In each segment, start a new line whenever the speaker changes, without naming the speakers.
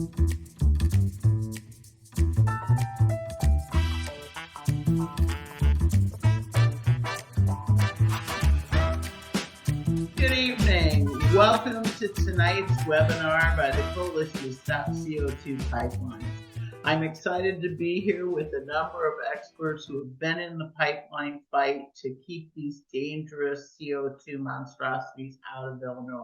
Good evening. Welcome to tonight's webinar by the Coalition to Stop CO2 Pipelines. I'm excited to be here with a number of experts who have been in the pipeline fight to keep these dangerous CO2 monstrosities out of Illinois.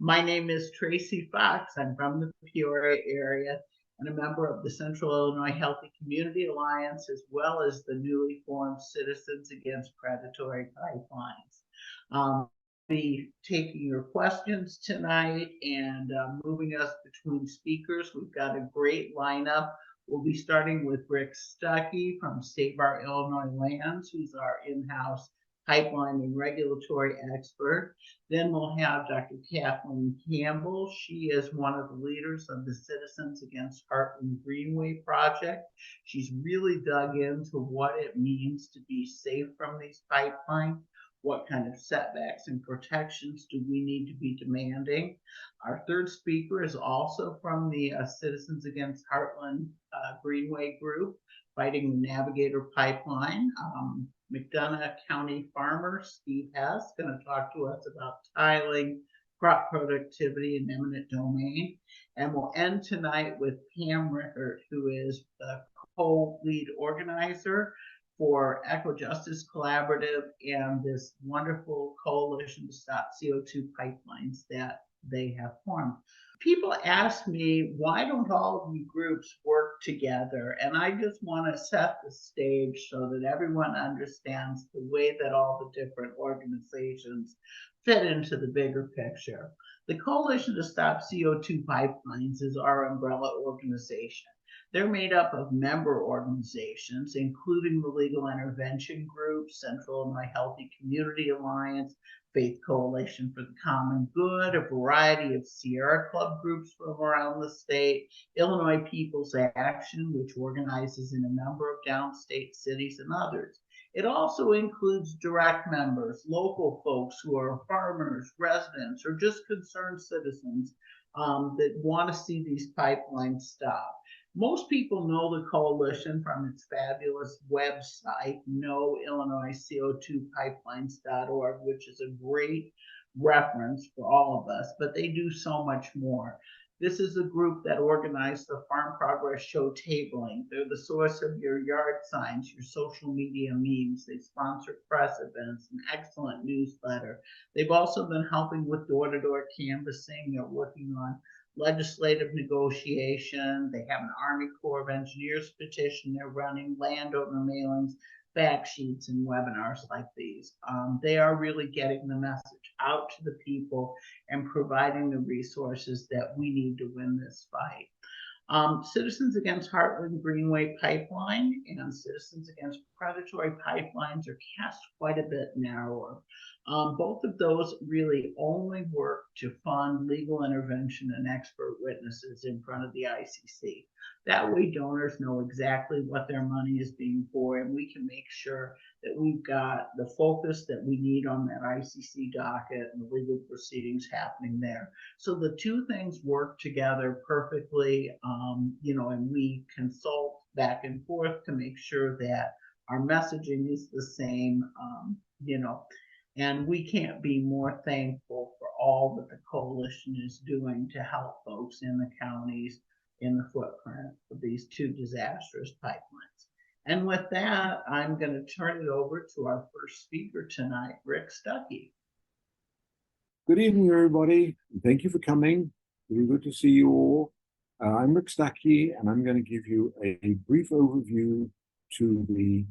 My name is Tracy Fox. I'm from the Peoria area and a member of the Central Illinois Healthy Community Alliance, as well as the newly formed Citizens Against Predatory Pipelines. Be taking your questions tonight and moving us between speakers. We've got a great lineup. We'll be starting with Rick Stuckey from State Bar Illinois Lands, who's our in-house pipeline and regulatory expert. Then we'll have Dr. Kathleen Campbell. She is one of the leaders of the Citizens Against Heartland Greenway project. She's really dug into what it means to be safe from these pipelines. What kind of setbacks and protections do we need to be demanding? Our third speaker is also from the Citizens Against Heartland Greenway group, fighting the Navigator Pipeline. McDonough County farmer Steve Hess going to talk to us about tiling, crop productivity, and eminent domain. And we'll end tonight with Pam Rickert, who is the co-lead organizer for Eco Justice Collaborative and this wonderful coalition to stop CO2 pipelines that they have formed. People ask me, why don't all of you groups work together? And I just want to set the stage so that everyone understands the way that all the different organizations fit into the bigger picture. The Coalition to Stop CO2 Pipelines is our umbrella organization. They're made up of member organizations, including the Legal Intervention Group, Central Illinois Healthy Community Alliance, Faith Coalition for the Common Good, a variety of Sierra Club groups from around the state, Illinois People's Action, which organizes in a number of downstate cities, and others. It also includes direct members, local folks who are farmers, residents, or just concerned citizens that want to see these pipelines stop. Most people know the coalition from its fabulous website, noillinoisco2pipelines.org, which is a great reference for all of us, but they do so much more. This is a group that organized the Farm Progress Show tabling. They're the source of your yard signs, your social media memes. They sponsor press events, an excellent newsletter. They've also been helping with door-to-door canvassing. They're working on legislative negotiation. They have an Army Corps of Engineers petition they're running, landowner mailings, fact sheets, and webinars like these. They are really getting the message out to the people and providing the resources that we need to win this fight. Citizens Against Heartland Greenway Pipeline and Citizens Against Predatory Pipelines are cast quite a bit narrower. Both of those really only work to fund legal intervention and expert witnesses in front of the ICC. That way donors know exactly what their money is being for, and we can make sure that we've got the focus that we need on that ICC docket and the legal proceedings happening there. So the two things work together perfectly, and we consult back and forth to make sure that our messaging is the same, and we can't be more thankful for all that the coalition is doing to help folks in the counties in the footprint of these two disastrous pipelines. And with that, I'm going to turn it over to our first speaker tonight, Rick Stuckey.
Good evening, everybody. Thank you for coming. Really good to see you all. I'm Rick Stuckey, and I'm going to give you a brief overview to the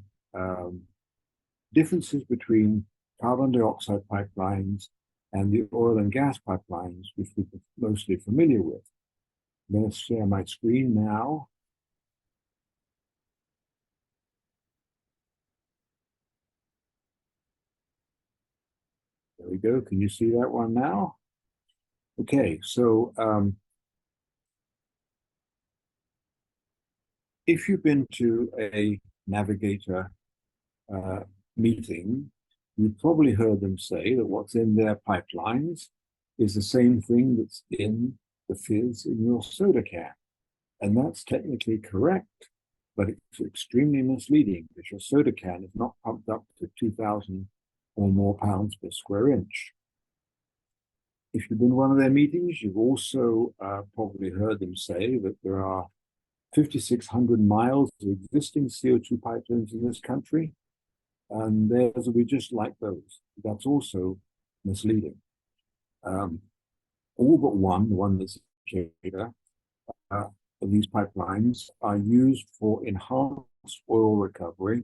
differences between carbon dioxide pipelines and the oil and gas pipelines, which we're mostly familiar with. I'm going to share my screen now. There we go. Can you see that one now? Okay, so if you've been to a Navigator meeting, you've probably heard them say that what's in their pipelines is the same thing that's in the fizz in your soda can. And that's technically correct, but it's extremely misleading because your soda can is not pumped up to 2,000 or more pounds per square inch. If you've been to one of their meetings, you've also probably heard them say that there are 5,600 miles of existing CO2 pipelines in this country, and theirs will be just like those. That's also misleading. All but one, the one that's indicator, of these pipelines are used for enhanced oil recovery.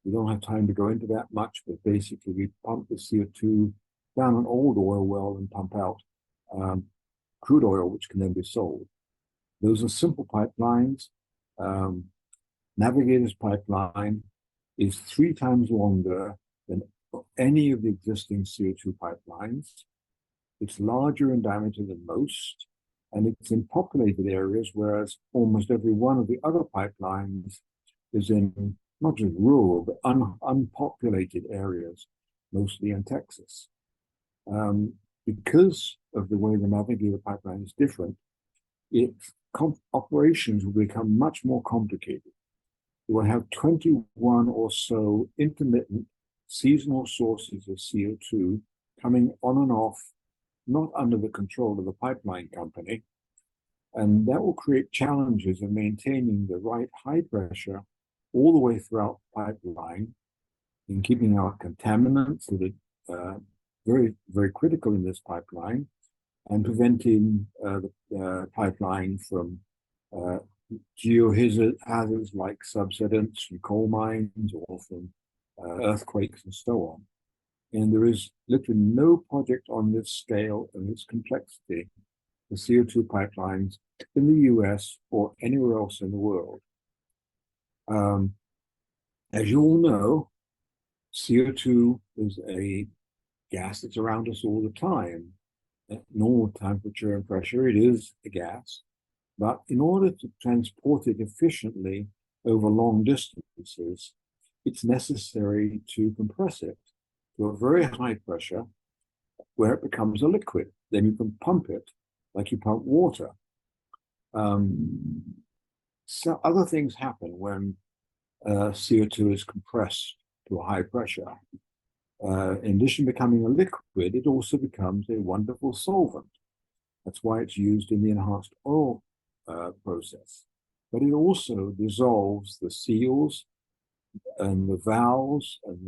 We don't have time to go into that much, but basically we pump the CO2 down an old oil well and pump out crude oil, which can then be sold. Those are simple pipelines. Navigator's pipeline is 3 times longer than any of the existing CO2 pipelines. It's larger in diameter than most, and it's in populated areas, whereas almost every one of the other pipelines is in not just rural, but unpopulated areas, mostly in Texas. Because of the way the Navigator pipeline is different, operations will become much more complicated. You will have 21 or so intermittent seasonal sources of CO2 coming on and off, not under the control of the pipeline company. And that will create challenges in maintaining the right high pressure all the way throughout the pipeline, in keeping out contaminants that are very, very critical in this pipeline, and preventing the pipeline from geohazards like subsidence from coal mines or from earthquakes and so on. And there is literally no project on this scale and this complexity for CO2 pipelines in the US or anywhere else in the world. As you all know, CO2 is a gas that's around us all the time. At normal temperature and pressure, it is a gas. But in order to transport it efficiently over long distances, it's necessary to compress it to a very high pressure where it becomes a liquid. Then you can pump it like you pump water. So other things happen when CO2 is compressed to a high pressure. In addition to becoming a liquid, it also becomes a wonderful solvent. That's why it's used in the enhanced oil process. But it also dissolves the seals and the valves and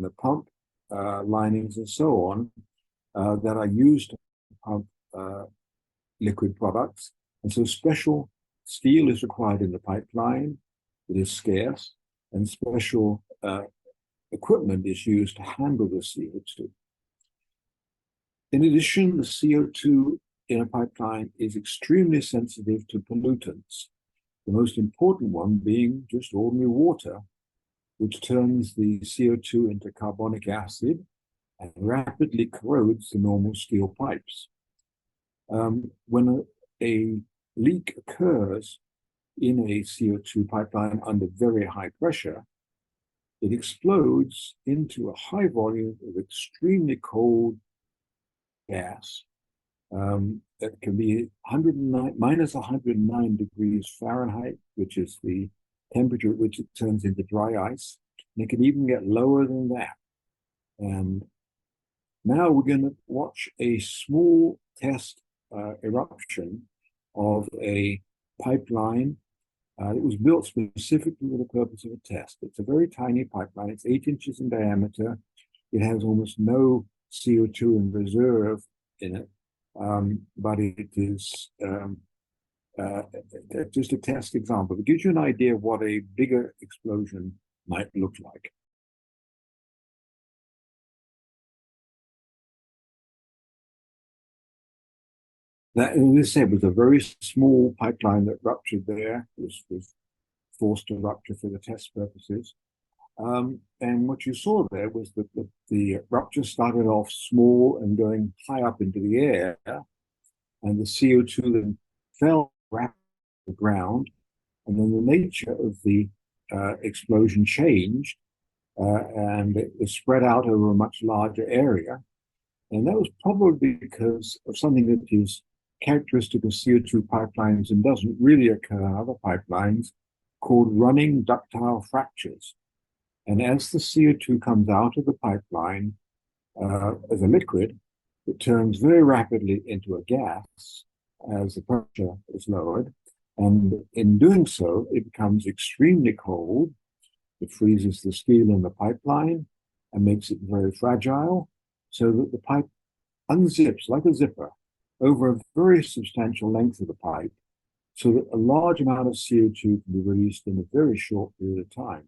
the pump linings and so on that are used to pump liquid products. And so special steel is required in the pipeline. It is scarce, and special equipment is used to handle the CO2. In addition, the CO2 in a pipeline is extremely sensitive to pollutants, the most important one being just ordinary water, which turns the CO2 into carbonic acid and rapidly corrodes the normal steel pipes. When a leak occurs in a CO2 pipeline under very high pressure, it explodes into a high volume of extremely cold gas that can be minus 109 degrees Fahrenheit, which is the temperature at which it turns into dry ice. And it can even get lower than that. And now we're going to watch a small test eruption of a pipeline. It was built specifically for the purpose of a test. It's a very tiny pipeline. It's 8 inches in diameter. It has almost no CO2 in reserve in it, but it is just a test example. It gives you an idea of what a bigger explosion might look like. That, as I said, was a very small pipeline that ruptured there, was forced to rupture for the test purposes. And what you saw there was that the rupture started off small and going high up into the air, and the CO2 then fell rapidly to the ground, and then the nature of the explosion changed, and it was spread out over a much larger area. And that was probably because of something that is characteristic of CO2 pipelines and doesn't really occur in other pipelines, called running ductile fractures. And as the CO2 comes out of the pipeline as a liquid, it turns very rapidly into a gas as the pressure is lowered. And in doing so, it becomes extremely cold. It freezes the steel in the pipeline and makes it very fragile, so that the pipe unzips like a zipper over a very substantial length of the pipe, so that a large amount of CO2 can be released in a very short period of time.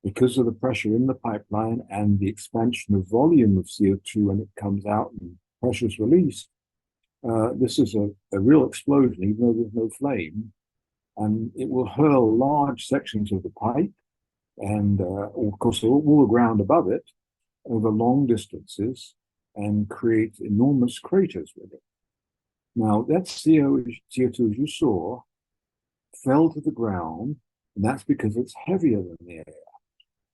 Because of the pressure in the pipeline and the expansion of volume of CO2 when it comes out and pressure is released, this is a real explosion, even though there's no flame, and it will hurl large sections of the pipe and, of course, all the ground above it over long distances and create enormous craters with it. Now, that CO2, as you saw, fell to the ground, and that's because it's heavier than the air.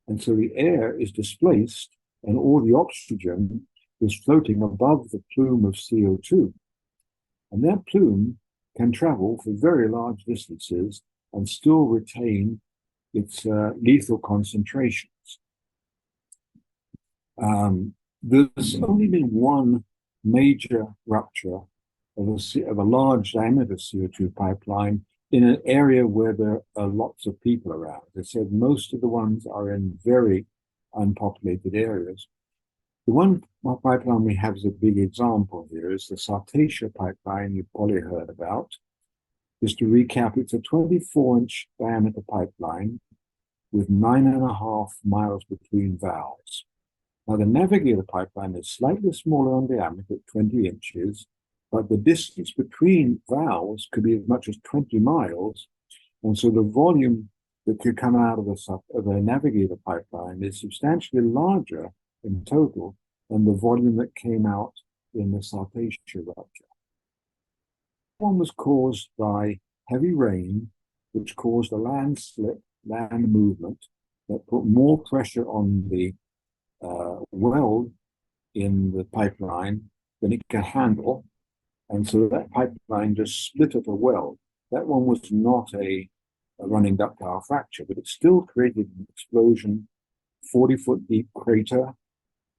And so the air is displaced, and all the oxygen is floating above the plume of CO2. And that plume can travel for very large distances and still retain its lethal concentrations. There's only been one major rupture of a large diameter CO2 pipeline in an area where there are lots of people around. As I said, most of the ones are in very unpopulated areas. The one pipeline we have as a big example here is the Stop CO2 pipeline you've probably heard about. Just to recap, it's a 24-inch diameter pipeline with 9.5 miles between valves. Now, the Navigator pipeline is slightly smaller in diameter, 20 inches, but the distance between valves could be as much as 20 miles. And so the volume that could come out of a Navigator pipeline is substantially larger in total than the volume that came out in the Stop CO2 rupture. One was caused by heavy rain, which caused a landslip, land movement, that put more pressure on the weld in the pipeline than it could handle. And so that pipeline just split at a weld. That one was not a running ductile fracture, but it still created an explosion, 40-foot deep crater,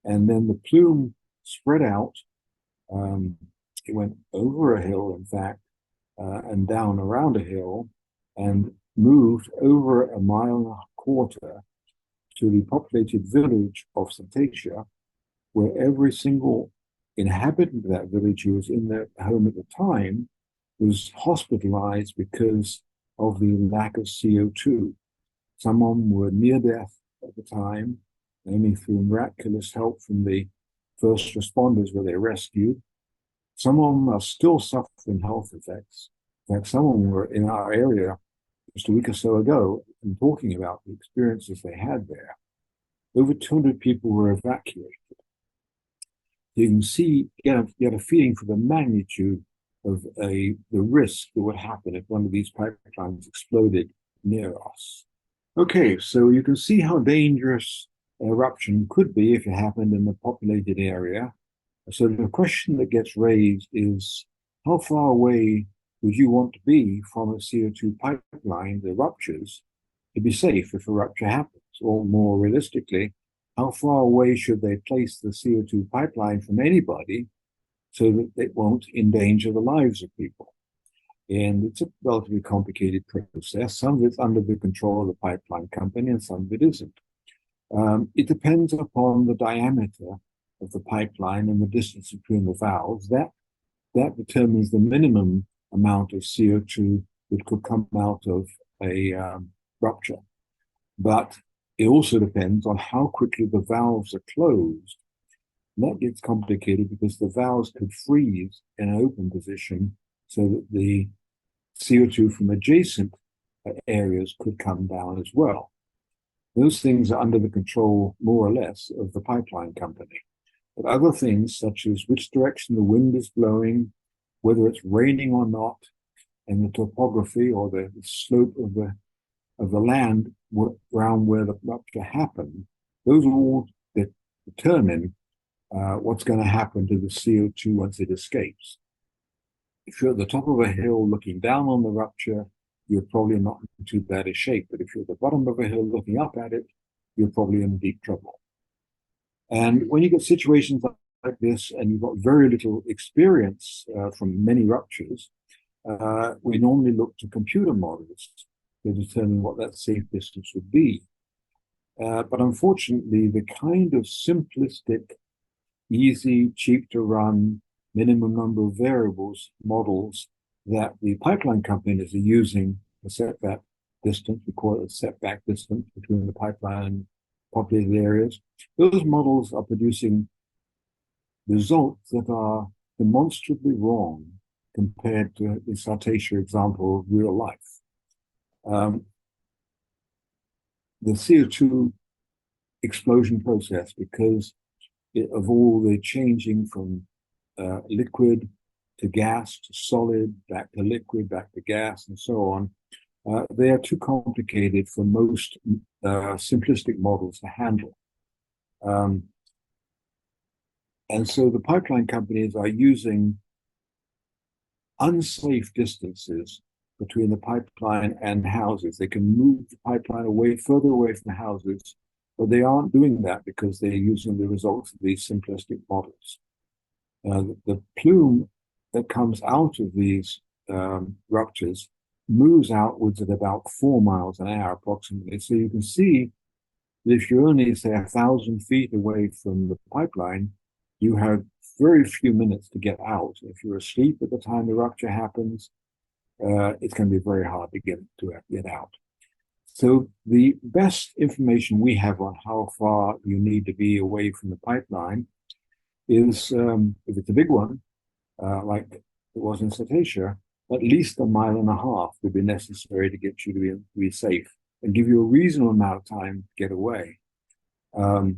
and then the plume spread out. It went over a hill, in fact, and down around a hill, and moved over 1.25 miles to the populated village of Setbacks, where every single inhabitant of that village who was in their home at the time was hospitalized because of the lack of CO2. Some of them were near death at the time, only through miraculous help from the first responders were they rescued. Some of them are still suffering health effects. In fact, some of them were in our area just a week or so ago and talking about the experiences they had there. Over 200 people were evacuated. You can see, get a feeling for the magnitude of the risk that would happen if one of these pipelines exploded near us. Okay, so you can see how dangerous an eruption could be if it happened in a populated area. So the question that gets raised is, how far away would you want to be from a CO2 pipeline that ruptures to be safe if a rupture happens? Or more realistically, how far away should they place the CO2 pipeline from anybody so that it won't endanger the lives of people? And it's a relatively complicated process. Some of it's under the control of the pipeline company and some of it isn't. It depends upon the diameter of the pipeline and the distance between the valves. That determines the minimum amount of CO2 that could come out of a rupture. But it also depends on how quickly the valves are closed. And that gets complicated because the valves could freeze in an open position so that the CO2 from adjacent areas could come down as well. Those things are under the control, more or less, of the pipeline company. But other things, such as which direction the wind is blowing, whether it's raining or not, and the topography or the slope of the land around where the rupture happened, those all determine what's going to happen to the CO2 once it escapes. if you're at the top of a hill looking down on the rupture, you're probably not in too bad a shape. But if you're at the bottom of a hill looking up at it, you're probably in deep trouble. And when you get situations like this and you've got very little experience from many ruptures, we normally look to computer models to determine what that safe distance would be. But unfortunately, the kind of simplistic, easy, cheap to run, minimum number of variables models that the pipeline companies are using to set that distance, we call it a setback distance between the pipeline and populated areas, those models are producing results that are demonstrably wrong compared to the Sartasia example of real life. The CO2 explosion process, because of all the changing from liquid to gas to solid, back to liquid, back to gas, and so on, they are too complicated for most simplistic models to handle. And so the pipeline companies are using unsafe distances between the pipeline and houses. They can move the pipeline further away from the houses, but they aren't doing that because they're using the results of these simplistic models. The plume that comes out of these ruptures moves outwards at about 4 miles an hour approximately. So you can see that if you're only, say, 1,000 feet away from the pipeline, you have very few minutes to get out. If you're asleep at the time the rupture happens, it's going to be very hard to get out. So the best information we have on how far you need to be away from the pipeline is, if it's a big one, like it was in Cetacea, at least 1.5 miles would be necessary to get you to be safe and give you a reasonable amount of time to get away. And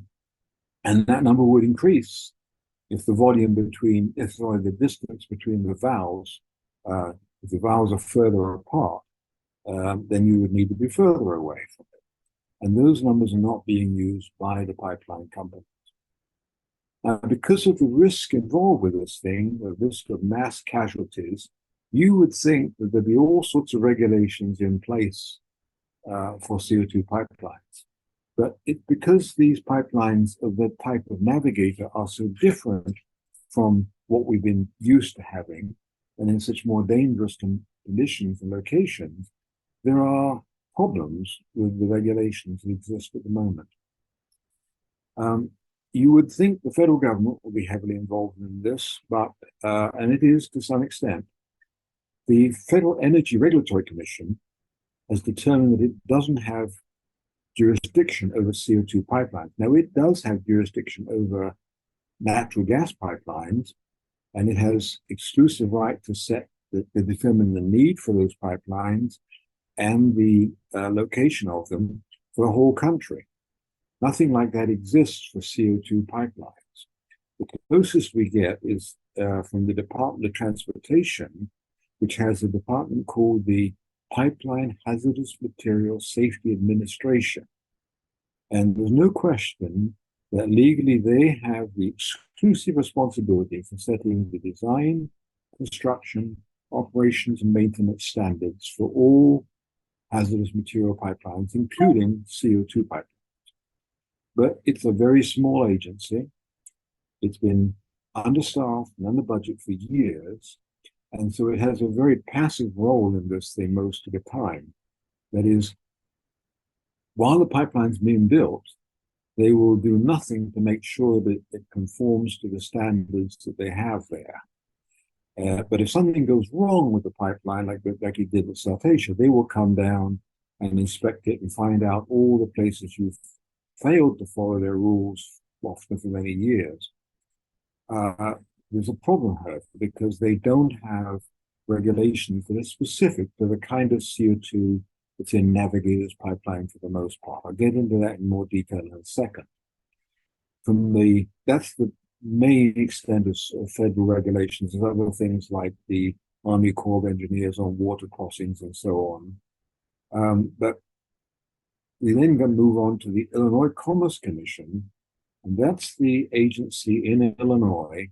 that number would increase if the distance between the valves, if the valves are further apart, then you would need to be further away from it. And those numbers are not being used by the pipeline companies. Now, because of the risk involved with this thing, the risk of mass casualties, you would think that there'd be all sorts of regulations in place for CO2 pipelines. But because these pipelines of that type of navigator are so different from what we've been used to having, and in such more dangerous conditions and locations, there are problems with the regulations that exist at the moment. You would think the federal government will be heavily involved in this, but, and it is to some extent, the Federal Energy Regulatory Commission has determined that it doesn't have jurisdiction over CO2 pipelines. Now, it does have jurisdiction over natural gas pipelines, and it has exclusive right to determine the need for those pipelines and the location of them for the whole country. Nothing like that exists for CO2 pipelines. The closest we get is from the Department of Transportation, which has a department called the Pipeline Hazardous Materials Safety Administration. And there's no question that legally they have the exclusive responsibility for setting the design, construction, operations, and maintenance standards for all hazardous material pipelines, including CO2 pipelines. But it's a very small agency. It's been understaffed and under budget for years. And so it has a very passive role in this thing most of the time. That is, while the pipeline's being built, they will do nothing to make sure that it conforms to the standards that they have there. But if something goes wrong with the pipeline, like it did with Sartasia, they will come down and inspect it and find out all the places you've failed to follow their rules, often for many years. There's a problem, however, because they don't have regulations that are specific to the kind of CO2 that's in Navigator's pipeline for the most part. I'll get into that in more detail in a second. That's the main extent of federal regulations. There's other things like the Army Corps of Engineers on water crossings and so on. But we then going to move on to the Illinois Commerce Commission, and that's the agency in Illinois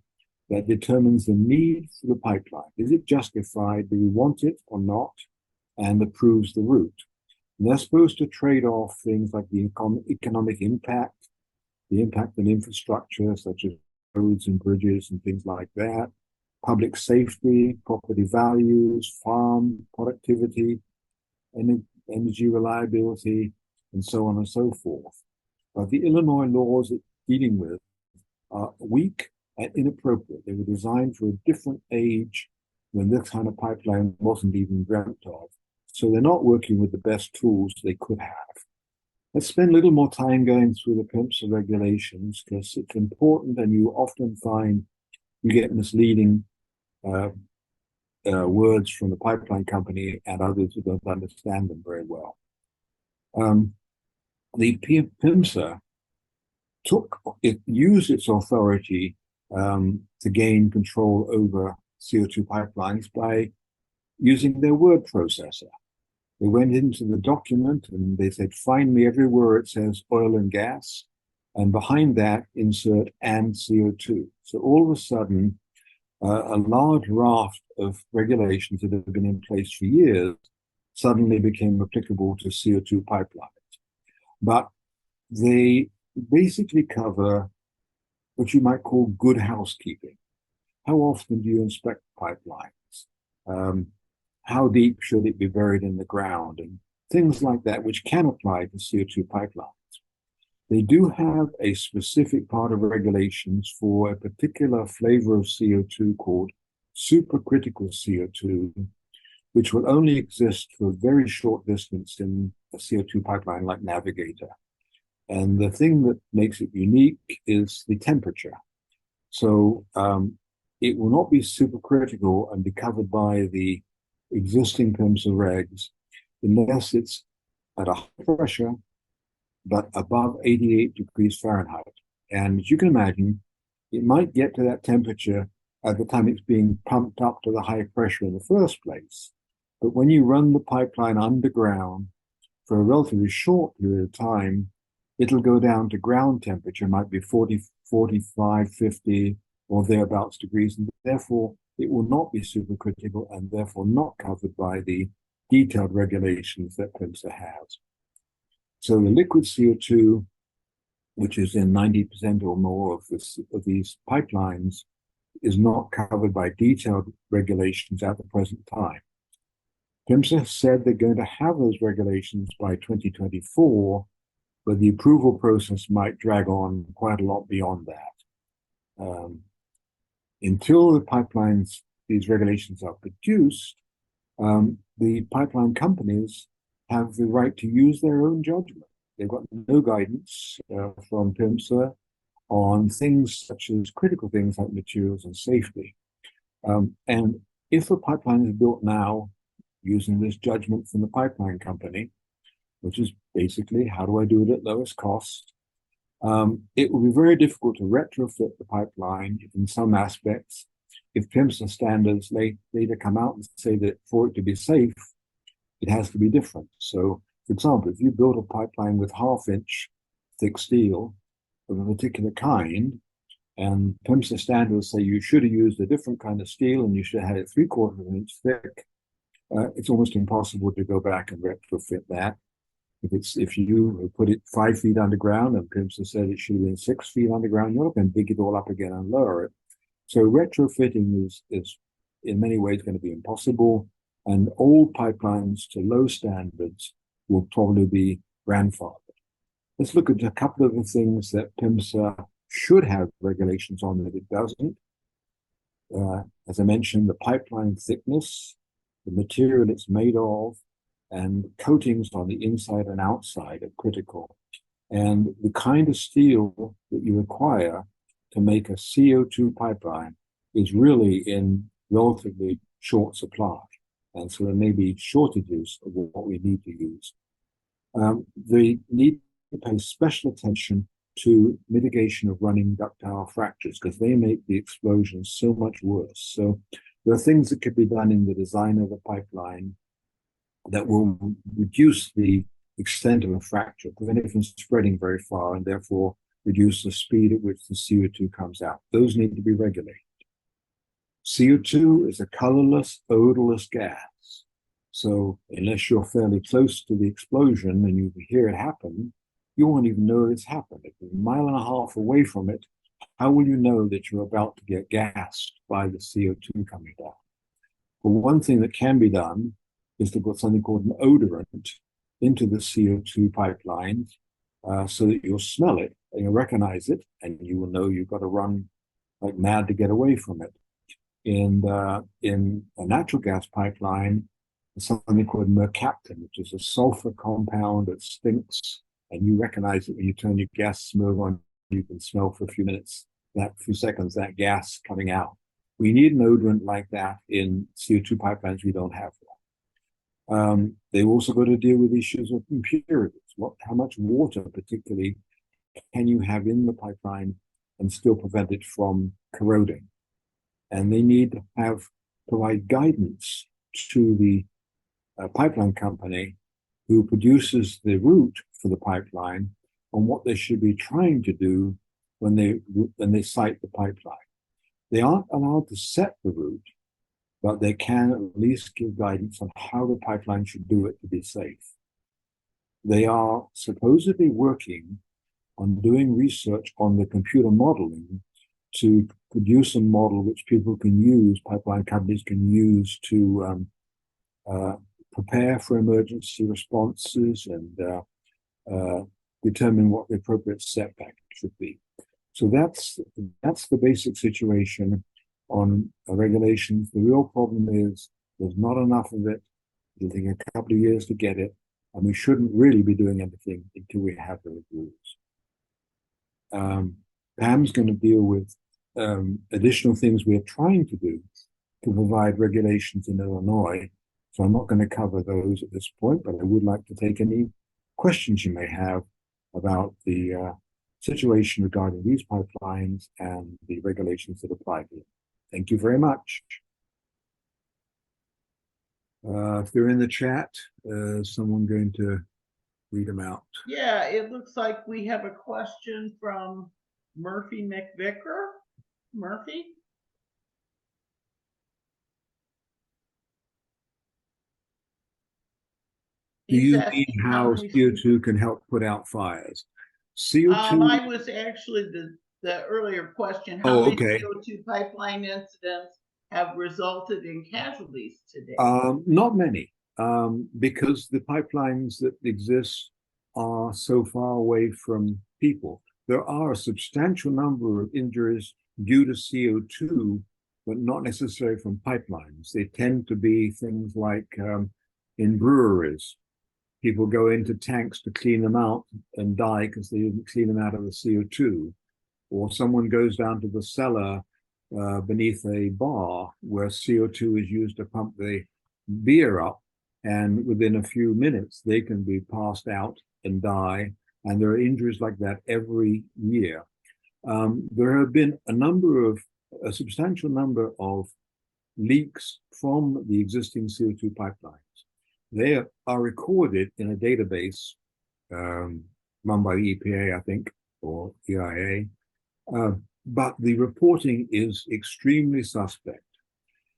that determines the need for the pipeline. Is it justified? Do we want it or not? And approves the route. And they're supposed to trade off things like the economic impact, the impact on infrastructure, such as roads and bridges and things like that, public safety, property values, farm productivity, energy reliability, and so on and so forth. But the Illinois laws it's dealing with are weak and inappropriate. They were designed for a different age when this kind of pipeline wasn't even dreamt of. So they're not working with the best tools they could have. Let's spend a little more time going through the PIMSA regulations because it's important, and you often find you get misleading words from the pipeline company and others who don't understand them very well. The PIMSA used its authority to gain control over CO2 pipelines by using their word processor. They went into the document and they said, find me everywhere it says oil and gas, and behind that insert and CO2. So all of a sudden, a large raft of regulations that have been in place for years suddenly became applicable to CO2 pipelines. But they basically cover what you might call good housekeeping. How often do you inspect pipelines? How deep should it be buried in the ground? And things like that, which can apply to CO2 pipelines. They do have a specific part of regulations for a particular flavor of CO2 called supercritical CO2, which will only exist for a very short distance in a CO2 pipeline like Navigator. And the thing that makes it unique is the temperature. So it will not be supercritical and be covered by the existing PIMSA regs unless it's at a high pressure but above 88 degrees Fahrenheit. And as you can imagine, it might get to that temperature at the time it's being pumped up to the high pressure in the first place. But when you run the pipeline underground for a relatively short period of time, it'll go down to ground temperature, might be 40, 45, 50, or thereabouts degrees. And therefore, it will not be supercritical and therefore not covered by the detailed regulations that PIMSA has. So the liquid CO2, which is in 90% or more of these pipelines, is not covered by detailed regulations at the present time. PIMSA said they're going to have those regulations by 2024, but the approval process might drag on quite a lot beyond that. Until the pipelines, these regulations are produced, the pipeline companies have the right to use their own judgment. They've got no guidance from PIMSA on things such as critical things like materials and safety. And if a pipeline is built now using this judgment from the pipeline company, which is basically how do I do it at lowest cost, it will be very difficult to retrofit the pipeline in some aspects if PIMSA standards later come out and say that for it to be safe, it has to be different. So, for example, if you build a pipeline with half-inch thick steel of a particular kind, and PIMSA standards say you should have used a different kind of steel and you should have had it 3/4 of an inch thick, it's almost impossible to go back and retrofit that. If you put it 5 feet underground and PIMSA said it should have been 6 feet underground, you're not going to dig it all up again and lower it. So retrofitting is in many ways going to be impossible, and old pipelines to low standards will probably be grandfathered. Let's look at a couple of the things that PIMSA should have regulations on that it doesn't. As I mentioned, the pipeline thickness, the material it's made of, and coatings on the inside and outside are critical. And the kind of steel that you require to make a CO2 pipeline is really in relatively short supply. And so there may be shortages of what we need to use. They need to pay special attention to mitigation of running ductile fractures because they make the explosions so much worse. So there are things that could be done in the design of the pipeline that will reduce the extent of a fracture, prevent it from spreading very far, and therefore reduce the speed at which the CO2 comes out. Those need to be regulated. CO2 is a colorless, odorless gas. So unless you're fairly close to the explosion and you hear it happen, you won't even know it's happened. If you're a mile and a half away from it, how will you know that you're about to get gassed by the CO2 coming down? Well, one thing that can be done is to put something called an odorant into the CO2 pipelines so that you'll smell it and you'll recognize it, and you will know you've got to run like mad to get away from it. In a natural gas pipeline, there's something called mercaptan, which is a sulfur compound that stinks, and you recognize it when you turn your gas smoke on. You can smell for a few minutes, that few seconds, that gas coming out. We need an odorant like that in CO2 pipelines. We don't have that. They've also got to deal with issues of impurities. How much water, particularly, can you have in the pipeline and still prevent it from corroding? And they need to provide guidance to the pipeline company who produces the route for the pipeline on what they should be trying to do when they site the pipeline. They aren't allowed to set the route, but they can at least give guidance on how the pipeline should do it to be safe. They are supposedly working on doing research on the computer modeling to produce a model which people can use, pipeline companies can use to prepare for emergency responses and determine what the appropriate setback should be. So that's the basic situation on regulations. The real problem is there's not enough of it. It'll take a couple of years to get it, and we shouldn't really be doing anything until we have those rules. Pam's going to deal with additional things we're trying to do to provide regulations in Illinois. So I'm not going to cover those at this point, but I would like to take any questions you may have about the situation regarding these pipelines and the regulations that apply to them. Thank you very much. If they're in the chat, is someone going to read them out?
Yeah, it looks like we have a question from Murphy McVicker. Murphy?
Do you mean how CO2 can help put out fires? CO2.
I was actually the earlier question. How many CO2 pipeline incidents have resulted in casualties today?
Not many, because the pipelines that exist are so far away from people. There are a substantial number of injuries due to CO2, but not necessarily from pipelines. They tend to be things like in breweries. People go into tanks to clean them out and die because they didn't clean them out of the CO2. Or someone goes down to the cellar beneath a bar where CO2 is used to pump the beer up, and within a few minutes they can be passed out and die. And there are injuries like that every year. There have been a substantial number of leaks from the existing CO2 pipelines. They are recorded in a database run by the EPA, I think, or EIA. But the reporting is extremely suspect.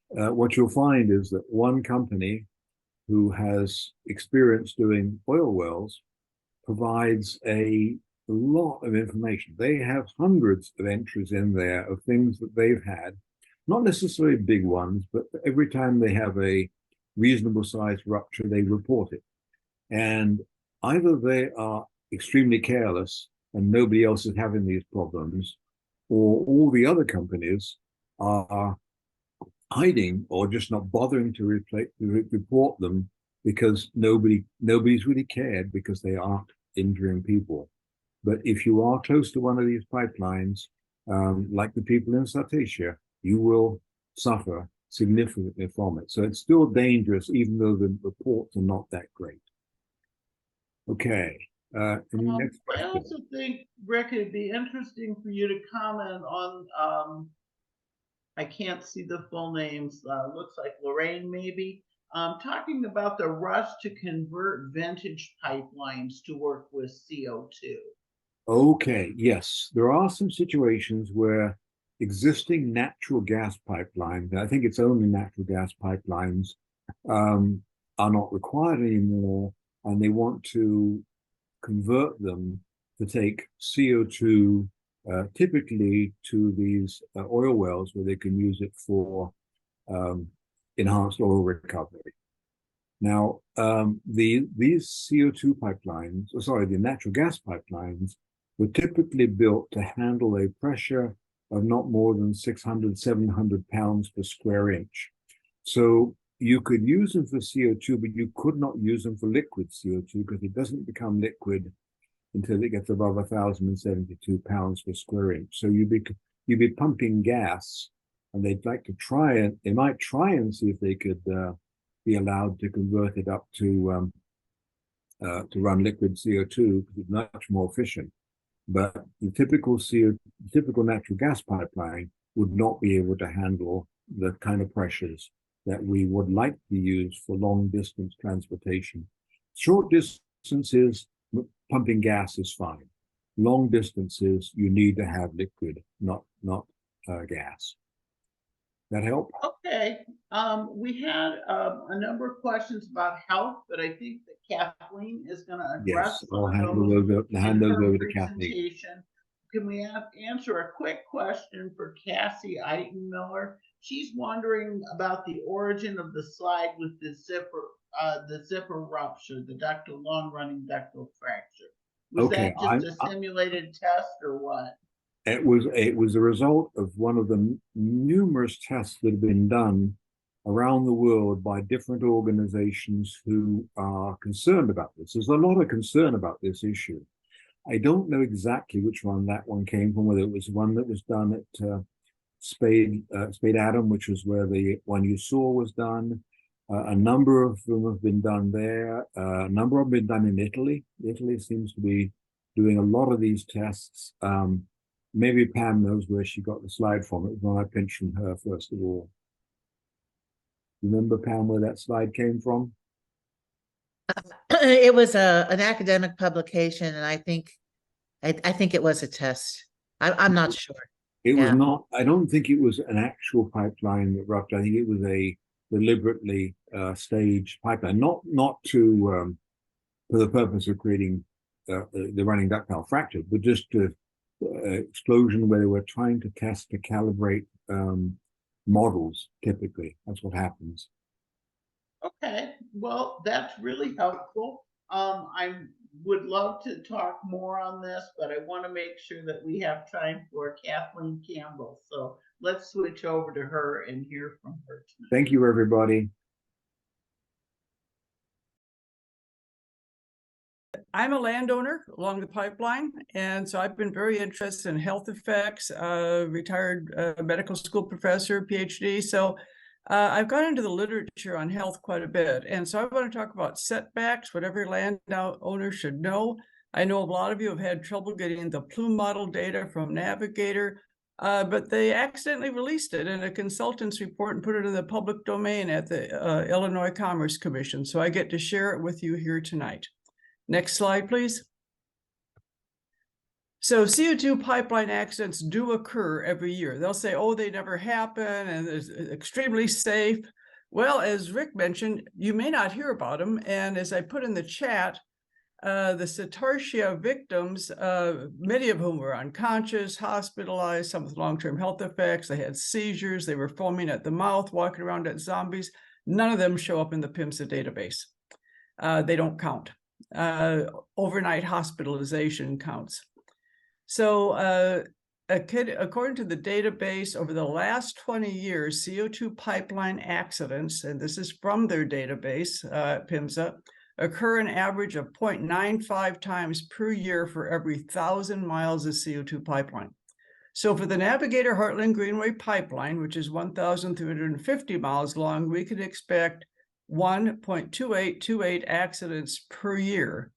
What you'll find is that one company who has experience doing oil wells provides a lot of information. They have hundreds of entries in there of things that they've had, not necessarily big ones, but every time they have a reasonable sized rupture, they report it. And either they are extremely careless and nobody else is having these problems, or all the other companies are hiding or just not bothering to report them because nobody's really cared because they aren't injuring people. But if you are close to one of these pipelines, like the people in South Asia, you will suffer significantly from it. So it's still dangerous, even though the reports are not that great. Okay.
I also think, Rick, it'd be interesting for you to comment on, I can't see the full names, looks like Lorraine maybe, talking about the rush to convert vintage pipelines to work with CO2.
Okay, yes. There are some situations where existing natural gas pipelines, I think it's only natural gas pipelines, are not required anymore, and they want to convert them to take CO2 typically to these oil wells where they can use it for enhanced oil recovery. Now, these CO2 pipelines, the natural gas pipelines, were typically built to handle a pressure of not more than 600, 700 pounds per square inch. So you could use them for CO2, but you could not use them for liquid CO2 because it doesn't become liquid until it gets above 1,072 pounds per square inch. So you'd be pumping gas, and they'd like to they might try and see if they could be allowed to convert it up to run liquid CO2 because it's much more efficient. But the typical natural gas pipeline would not be able to handle the kind of pressures that we would like to use for long distance transportation. Short distances, pumping gas is fine. Long distances, you need to have liquid, not gas. That help?
Okay. We had a number of questions about health, but I think that Kathleen is going to address
Yes,
some
I'll
of
hand
those
those
in her
over to Kathleen.
presentation. Can we answer a quick question for Cassie Eitenmiller? She's wondering about the origin of the slide with the zipper rupture, the long-running ductal fracture. Was
Okay,
that just a simulated test or what?
It was a result of one of the numerous tests that have been done around the world by different organizations who are concerned about this. There's a lot of concern about this issue. I don't know exactly which one that one came from, whether it was one that was done at Spade Adam, which was where the one you saw was done. A number of them have been done there. A number of them have been done in Italy. Italy seems to be doing a lot of these tests. Maybe Pam knows where she got the slide from. It was when I pensioned her, first of all. Remember, Pam, where that slide came from?
It was an academic publication, and I think it was a test. I'm not sure.
It was not. I don't think it was an actual pipeline that ruptured. I think it was a deliberately staged pipeline, not to for the purpose of creating the running ductile fracture, but just to explosion where they were trying to test to calibrate models. Typically, that's what happens.
Okay, well, that's really helpful. I would love to talk more on this, but I want to make sure that we have time for Kathleen Campbell. So let's switch over to her and hear from her tonight.
Thank you, everybody.
I'm a landowner along the pipeline, and so I've been very interested in health effects, retired medical school professor, PhD. So I've gone into the literature on health quite a bit. And so I want to talk about setbacks, what every landowner should know. I know a lot of you have had trouble getting the plume model data from Navigator, but they accidentally released it in a consultant's report and put it in the public domain at the Illinois Commerce Commission. So I get to share it with you here tonight. Next slide, please. So CO2 pipeline accidents do occur every year. They'll say, oh, they never happen and it's extremely safe. Well, as Rick mentioned, you may not hear about them. And as I put in the chat, the Cetartia victims, many of whom were unconscious, hospitalized, some with long-term health effects, they had seizures, they were foaming at the mouth, walking around as zombies. None of them show up in the PIMSA database. They don't count. Overnight hospitalization counts. So according to the database, over the last 20 years, CO2 pipeline accidents, and this is from their database, PIMSA, occur an average of 0.95 times per year for every 1,000 miles of CO2 pipeline. So for the Navigator Heartland Greenway pipeline, which is 1,350 miles long, we could expect 1.2828 accidents per year.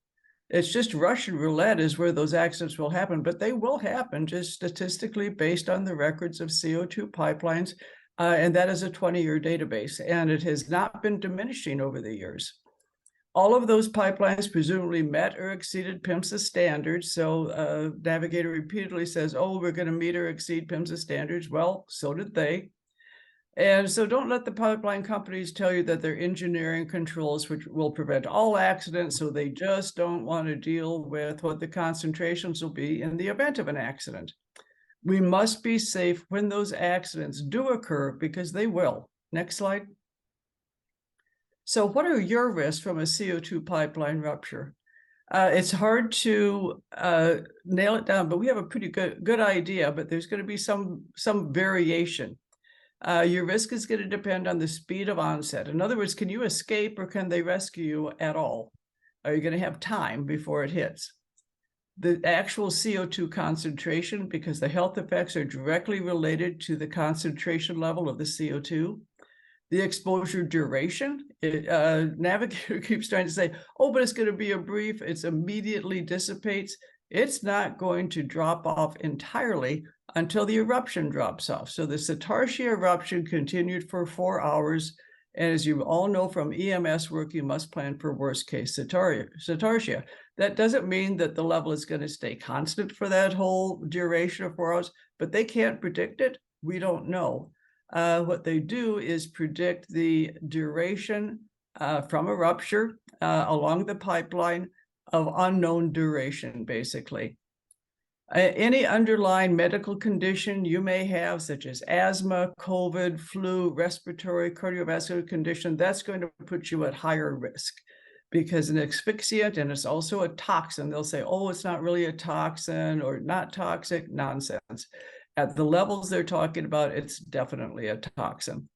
It's just Russian roulette is where those accidents will happen, but they will happen just statistically based on the records of CO2 pipelines. And that is a 20-year database, and it has not been diminishing over the years. All of those pipelines presumably met or exceeded PHMSA standards. So Navigator repeatedly says, oh, we're going to meet or exceed PHMSA standards. Well, so did they. And so don't let the pipeline companies tell you that they're engineering controls which will prevent all accidents, so they just don't want to deal with what the concentrations will be in the event of an accident. We must be safe when those accidents do occur, because they will. Next slide. So what are your risks from a CO2 pipeline rupture? It's hard to nail it down, but we have a pretty good idea, but there's going to be some variation. Your risk is going to depend on the speed of onset. In other words, can you escape or can they rescue you at all? Are you going to have time before it hits? The actual CO2 concentration, because the health effects are directly related to the concentration level of the CO2. The exposure duration, Navigator keeps trying to say, oh, but it's going to be a brief, it's immediately dissipates. It's not going to drop off entirely until the eruption drops off. So the Settartia eruption continued for 4 hours. And as you all know from EMS work, you must plan for worst case Settartia. That doesn't mean that the level is going to stay constant for that whole duration of 4 hours, but they can't predict it. We don't know. What they do is predict the duration from a rupture along the pipeline of unknown duration, basically. Any underlying medical condition you may have, such as asthma, COVID, flu, respiratory, cardiovascular condition, that's going to put you at higher risk, because an asphyxiant, and it's also a toxin, they'll say, oh, it's not really a toxin or not toxic, nonsense. At the levels they're talking about, it's definitely a toxin.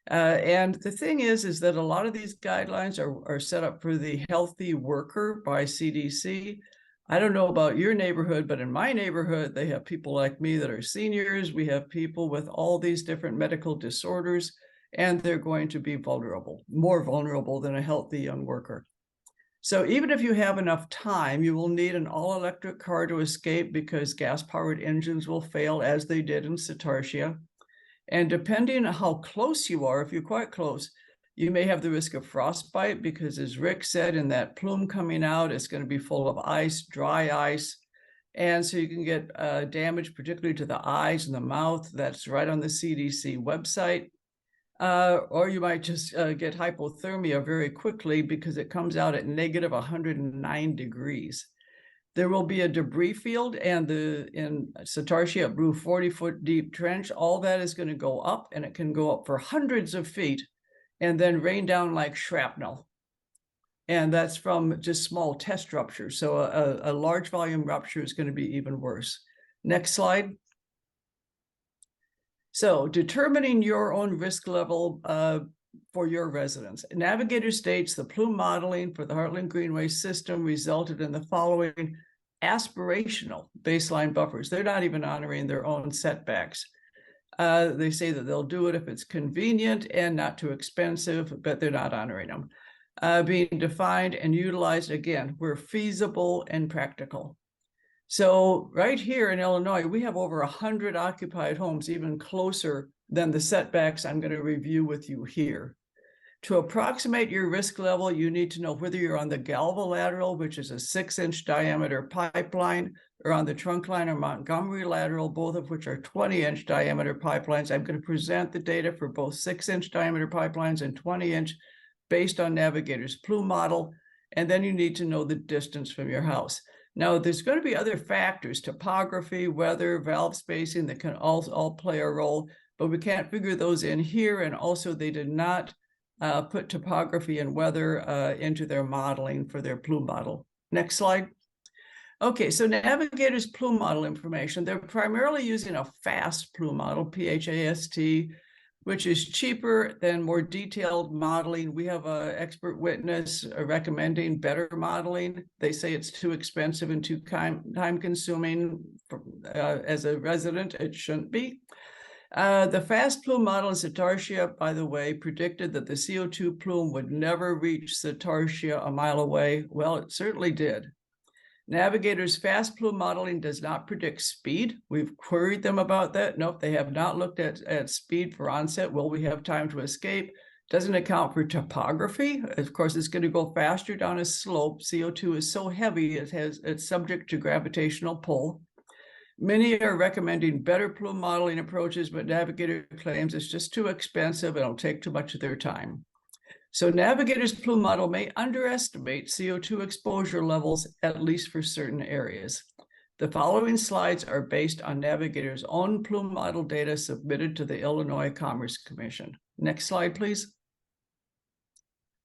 And the thing is that a lot of these guidelines are set up for the healthy worker by CDC. I don't know about your neighborhood, but in my neighborhood, they have people like me that are seniors. We have people with all these different medical disorders, and they're going to be vulnerable, more vulnerable than a healthy young worker. So even if you have enough time, you will need an all-electric car to escape, because gas-powered engines will fail, as they did in Settartia. And depending on how close you are, if you're quite close, you may have the risk of frostbite, because as Rick said, in that plume coming out, it's going to be full of ice, dry ice. And so you can get damage, particularly to the eyes and the mouth. That's right on the CDC website. Or you might just get hypothermia very quickly, because it comes out at negative 109 degrees. There will be a debris field, and in Settartia, it blew 40-foot deep trench. All that is going to go up, and it can go up for hundreds of feet and then rain down like shrapnel. And that's from just small test ruptures. So a large volume rupture is going to be even worse. Next slide. So determining your own risk level for your residents. Navigator states the plume modeling for the Heartland Greenway system resulted in the following aspirational baseline buffers. They're not even honoring their own setbacks. They say that they'll do it if it's convenient and not too expensive, but they're not honoring them. Being defined and utilized, again, where feasible and practical. So right here in Illinois, we have over 100 occupied homes, even closer than the setbacks I'm going to review with you here. To approximate your risk level, you need to know whether you're on the Galva-lateral, which is a 6-inch diameter pipeline, or on the trunk line or Montgomery lateral, both of which are 20-inch diameter pipelines. I'm going to present the data for both 6-inch diameter pipelines and 20-inch based on Navigator's plume model. And then you need to know the distance from your house. Now, there's going to be other factors, topography, weather, valve spacing, that can all play a role, but we can't figure those in here. And also, they did not put topography and weather into their modeling for their plume model. Next slide. Okay, so Navigator's plume model information, they're primarily using a FAST plume model, P-H-A-S-T, which is cheaper than more detailed modeling. We have an expert witness recommending better modeling. They say it's too expensive and too time-consuming. As a resident, it shouldn't be. The FAST plume model in Settartia, by the way, predicted that the CO2 plume would never reach Settartia a mile away. Well, it certainly did. Navigator's fast plume modeling does not predict speed. We've queried them about that. Nope, they have not looked at speed for onset. Will we have time to escape? Doesn't account for topography. Of course, it's going to go faster down a slope. CO2 is so heavy, it's subject to gravitational pull. Many are recommending better plume modeling approaches, but Navigator claims it's just too expensive and it'll take too much of their time. So Navigator's plume model may underestimate CO2 exposure levels, at least for certain areas. The following slides are based on Navigator's own plume model data submitted to the Illinois Commerce Commission. Next slide, please.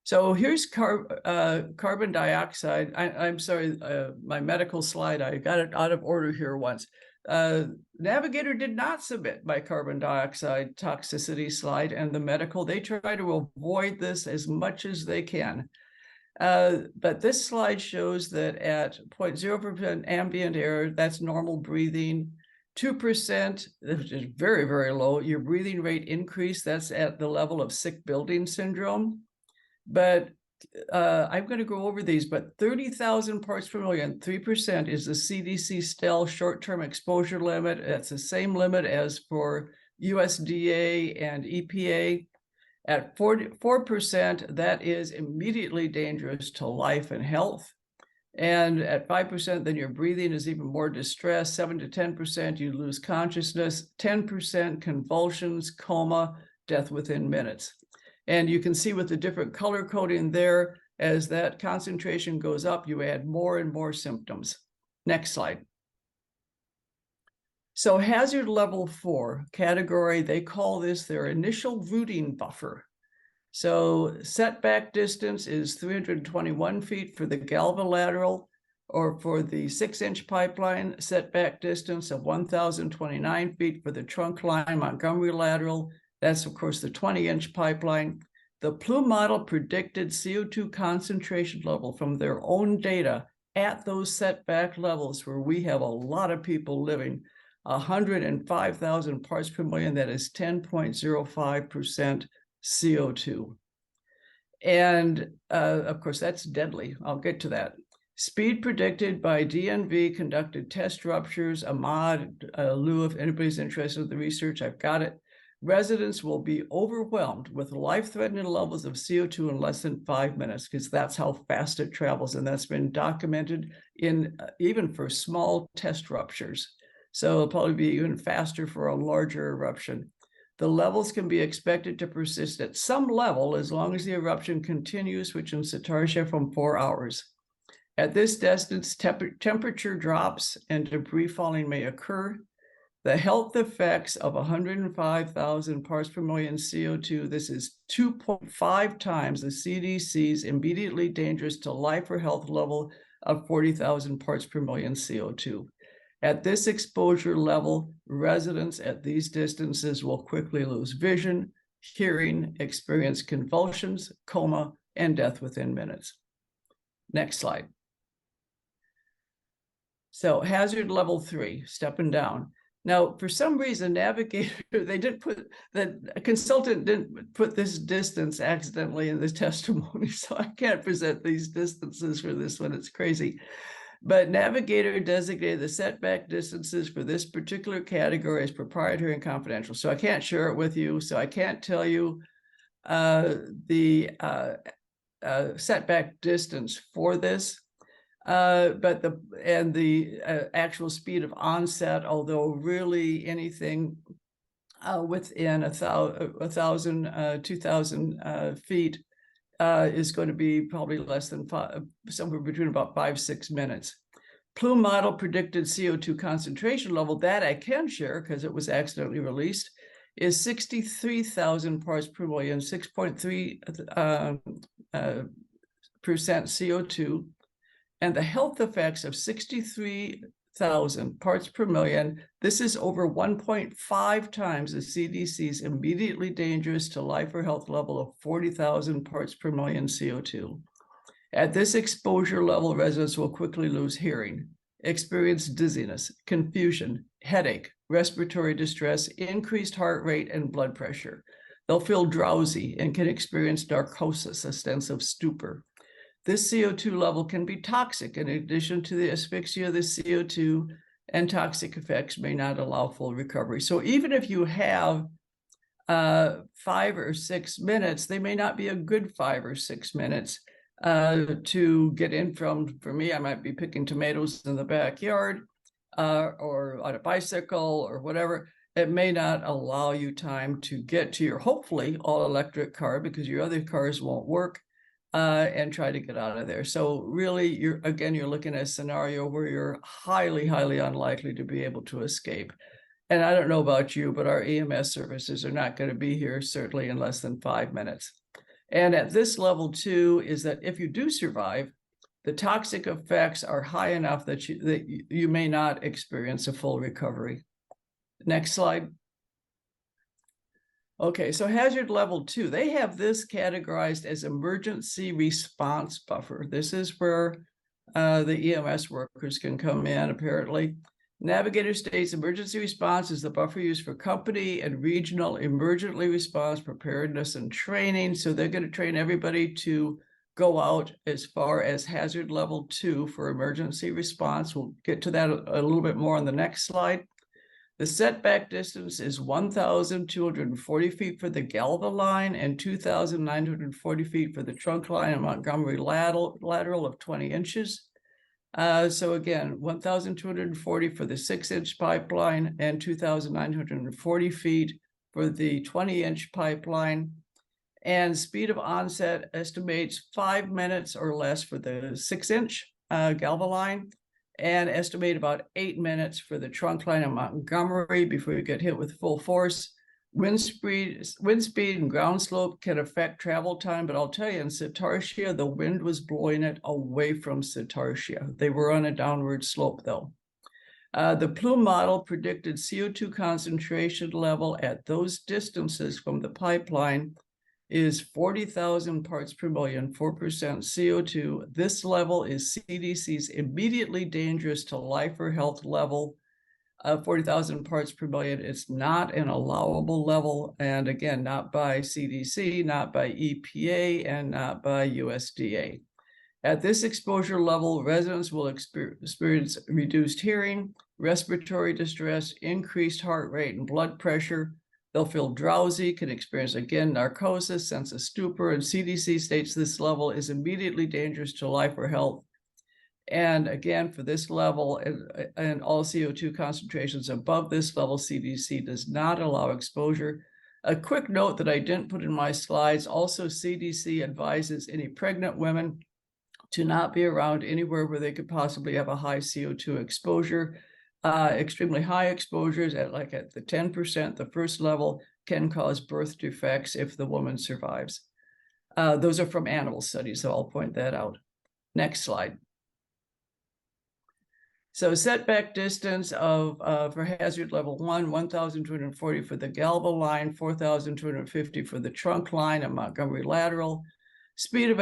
So here's carbon dioxide. I'm sorry, my medical slide, I got it out of order here once. Navigator did not submit my carbon dioxide toxicity slide, and the medical, they try to avoid this as much as they can. But this slide shows that at 0.0% ambient air, that's normal breathing. 2%, which is very, very low, your breathing rate increase, that's at the level of sick building syndrome. But I'm going to go over these, but 30,000 parts per million, 3% is the CDC STEL short-term exposure limit. That's the same limit as for USDA and EPA. At 4%, that is immediately dangerous to life and health. And at 5%, then your breathing is even more distressed. 7 to 10%, you lose consciousness. 10% convulsions, coma, death within minutes. And you can see with the different color coding there, as that concentration goes up, you add more and more symptoms. Next slide. So hazard level 4 category, they call this their initial routing buffer. So setback distance is 321 feet for the Galva lateral, or for the 6-inch pipeline, setback distance of 1,029 feet for the trunk line Montgomery lateral. That's, of course, the 20-inch pipeline. The plume model predicted CO2 concentration level from their own data at those setback levels where we have a lot of people living, 105,000 parts per million, that is 10.05% CO2. And of course, that's deadly. I'll get to that. Speed predicted by DNV conducted test ruptures. Ahmad, Lou, if anybody's interested in the research, I've got it. Residents will be overwhelmed with life-threatening levels of CO2 in less than 5 minutes, because that's how fast it travels. And that's been documented in even for small test ruptures. So it'll probably be even faster for a larger eruption. The levels can be expected to persist at some level as long as the eruption continues, which in Satartia from 4 hours. At this distance, temperature drops and debris falling may occur. The health effects of 105,000 parts per million CO2, this is 2.5 times the CDC's immediately dangerous to life or health level of 40,000 parts per million CO2. At this exposure level, residents at these distances will quickly lose vision, hearing, experience convulsions, coma, and death within minutes. Next slide. So hazard level 3, stepping down. Now, for some reason, Navigator, they didn't put, the consultant didn't put this distance accidentally in the testimony, so I can't present these distances for this one. It's crazy. But Navigator designated the setback distances for this particular category as proprietary and confidential. So I can't share it with you. So I can't tell you the setback distance for this. But the actual speed of onset, although really anything within 1,000, 2,000 feet is going to be probably less than somewhere between about 5-6 minutes. Plume model predicted CO2 concentration level, that I can share because it was accidentally released, is 63,000 parts per million, 6.3% CO2. And the health effects of 63,000 parts per million, this is over 1.5 times the CDC's immediately dangerous to life or health level of 40,000 parts per million CO2. At this exposure level, residents will quickly lose hearing, experience dizziness, confusion, headache, respiratory distress, increased heart rate, and blood pressure. They'll feel drowsy and can experience narcosis, a sense of stupor. This CO2 level can be toxic. In addition to the asphyxia of the CO2, and toxic effects may not allow full recovery. So even if you have 5 or 6 minutes, they may not be a good 5 or 6 minutes to get in from, for me, I might be picking tomatoes in the backyard or on a bicycle or whatever. It may not allow you time to get to your hopefully all electric car because your other cars won't work and try to get out of there. So really, you're looking at a scenario where you're highly, highly unlikely to be able to escape. And I don't know about you, but our EMS services are not going to be here certainly in less than 5 minutes. And at this level 2 is that if you do survive, the toxic effects are high enough that you may not experience a full recovery. Next slide. Okay, so hazard level 2, they have this categorized as emergency response buffer. This is where the EMS workers can come in, apparently. Navigator states emergency response is the buffer used for company and regional emergency response preparedness and training. So they're going to train everybody to go out as far as hazard level 2 for emergency response. We'll get to that a little bit more on the next slide. The setback distance is 1,240 feet for the Galva line and 2,940 feet for the trunk line and Montgomery lateral of 20 inches. So again, 1,240 for the 6-inch pipeline and 2,940 feet for the 20-inch pipeline. And speed of onset estimates 5 minutes or less for the 6-inch Galva line, and estimate about 8 minutes for the trunk line in Montgomery before you get hit with full force. Wind speed and ground slope can affect travel time, but I'll tell you, in Cetartia, the wind was blowing it away from Cetartia. They were on a downward slope, though. The Plume model predicted CO2 concentration level at those distances from the pipeline is 40,000 parts per million, 4% CO2. This level is CDC's immediately dangerous to life or health level of 40,000 parts per million. It's not an allowable level. And again, not by CDC, not by EPA, and not by USDA. At this exposure level, residents will experience reduced hearing, respiratory distress, increased heart rate and blood pressure. They'll feel drowsy, can experience, again, narcosis, sense of stupor, and CDC states this level is immediately dangerous to life or health. And again, for this level and all CO2 concentrations above this level, CDC does not allow exposure. A quick note that I didn't put in my slides, also CDC advises any pregnant women to not be around anywhere where they could possibly have a high CO2 exposure. Extremely high exposures at the 10%, the first level, can cause birth defects if the woman survives. Those are from animal studies, so I'll point that out. Next slide. So setback distance for hazard level 1, 1,240 for the Galva line, 4,250 for the trunk line and Montgomery lateral. Speed of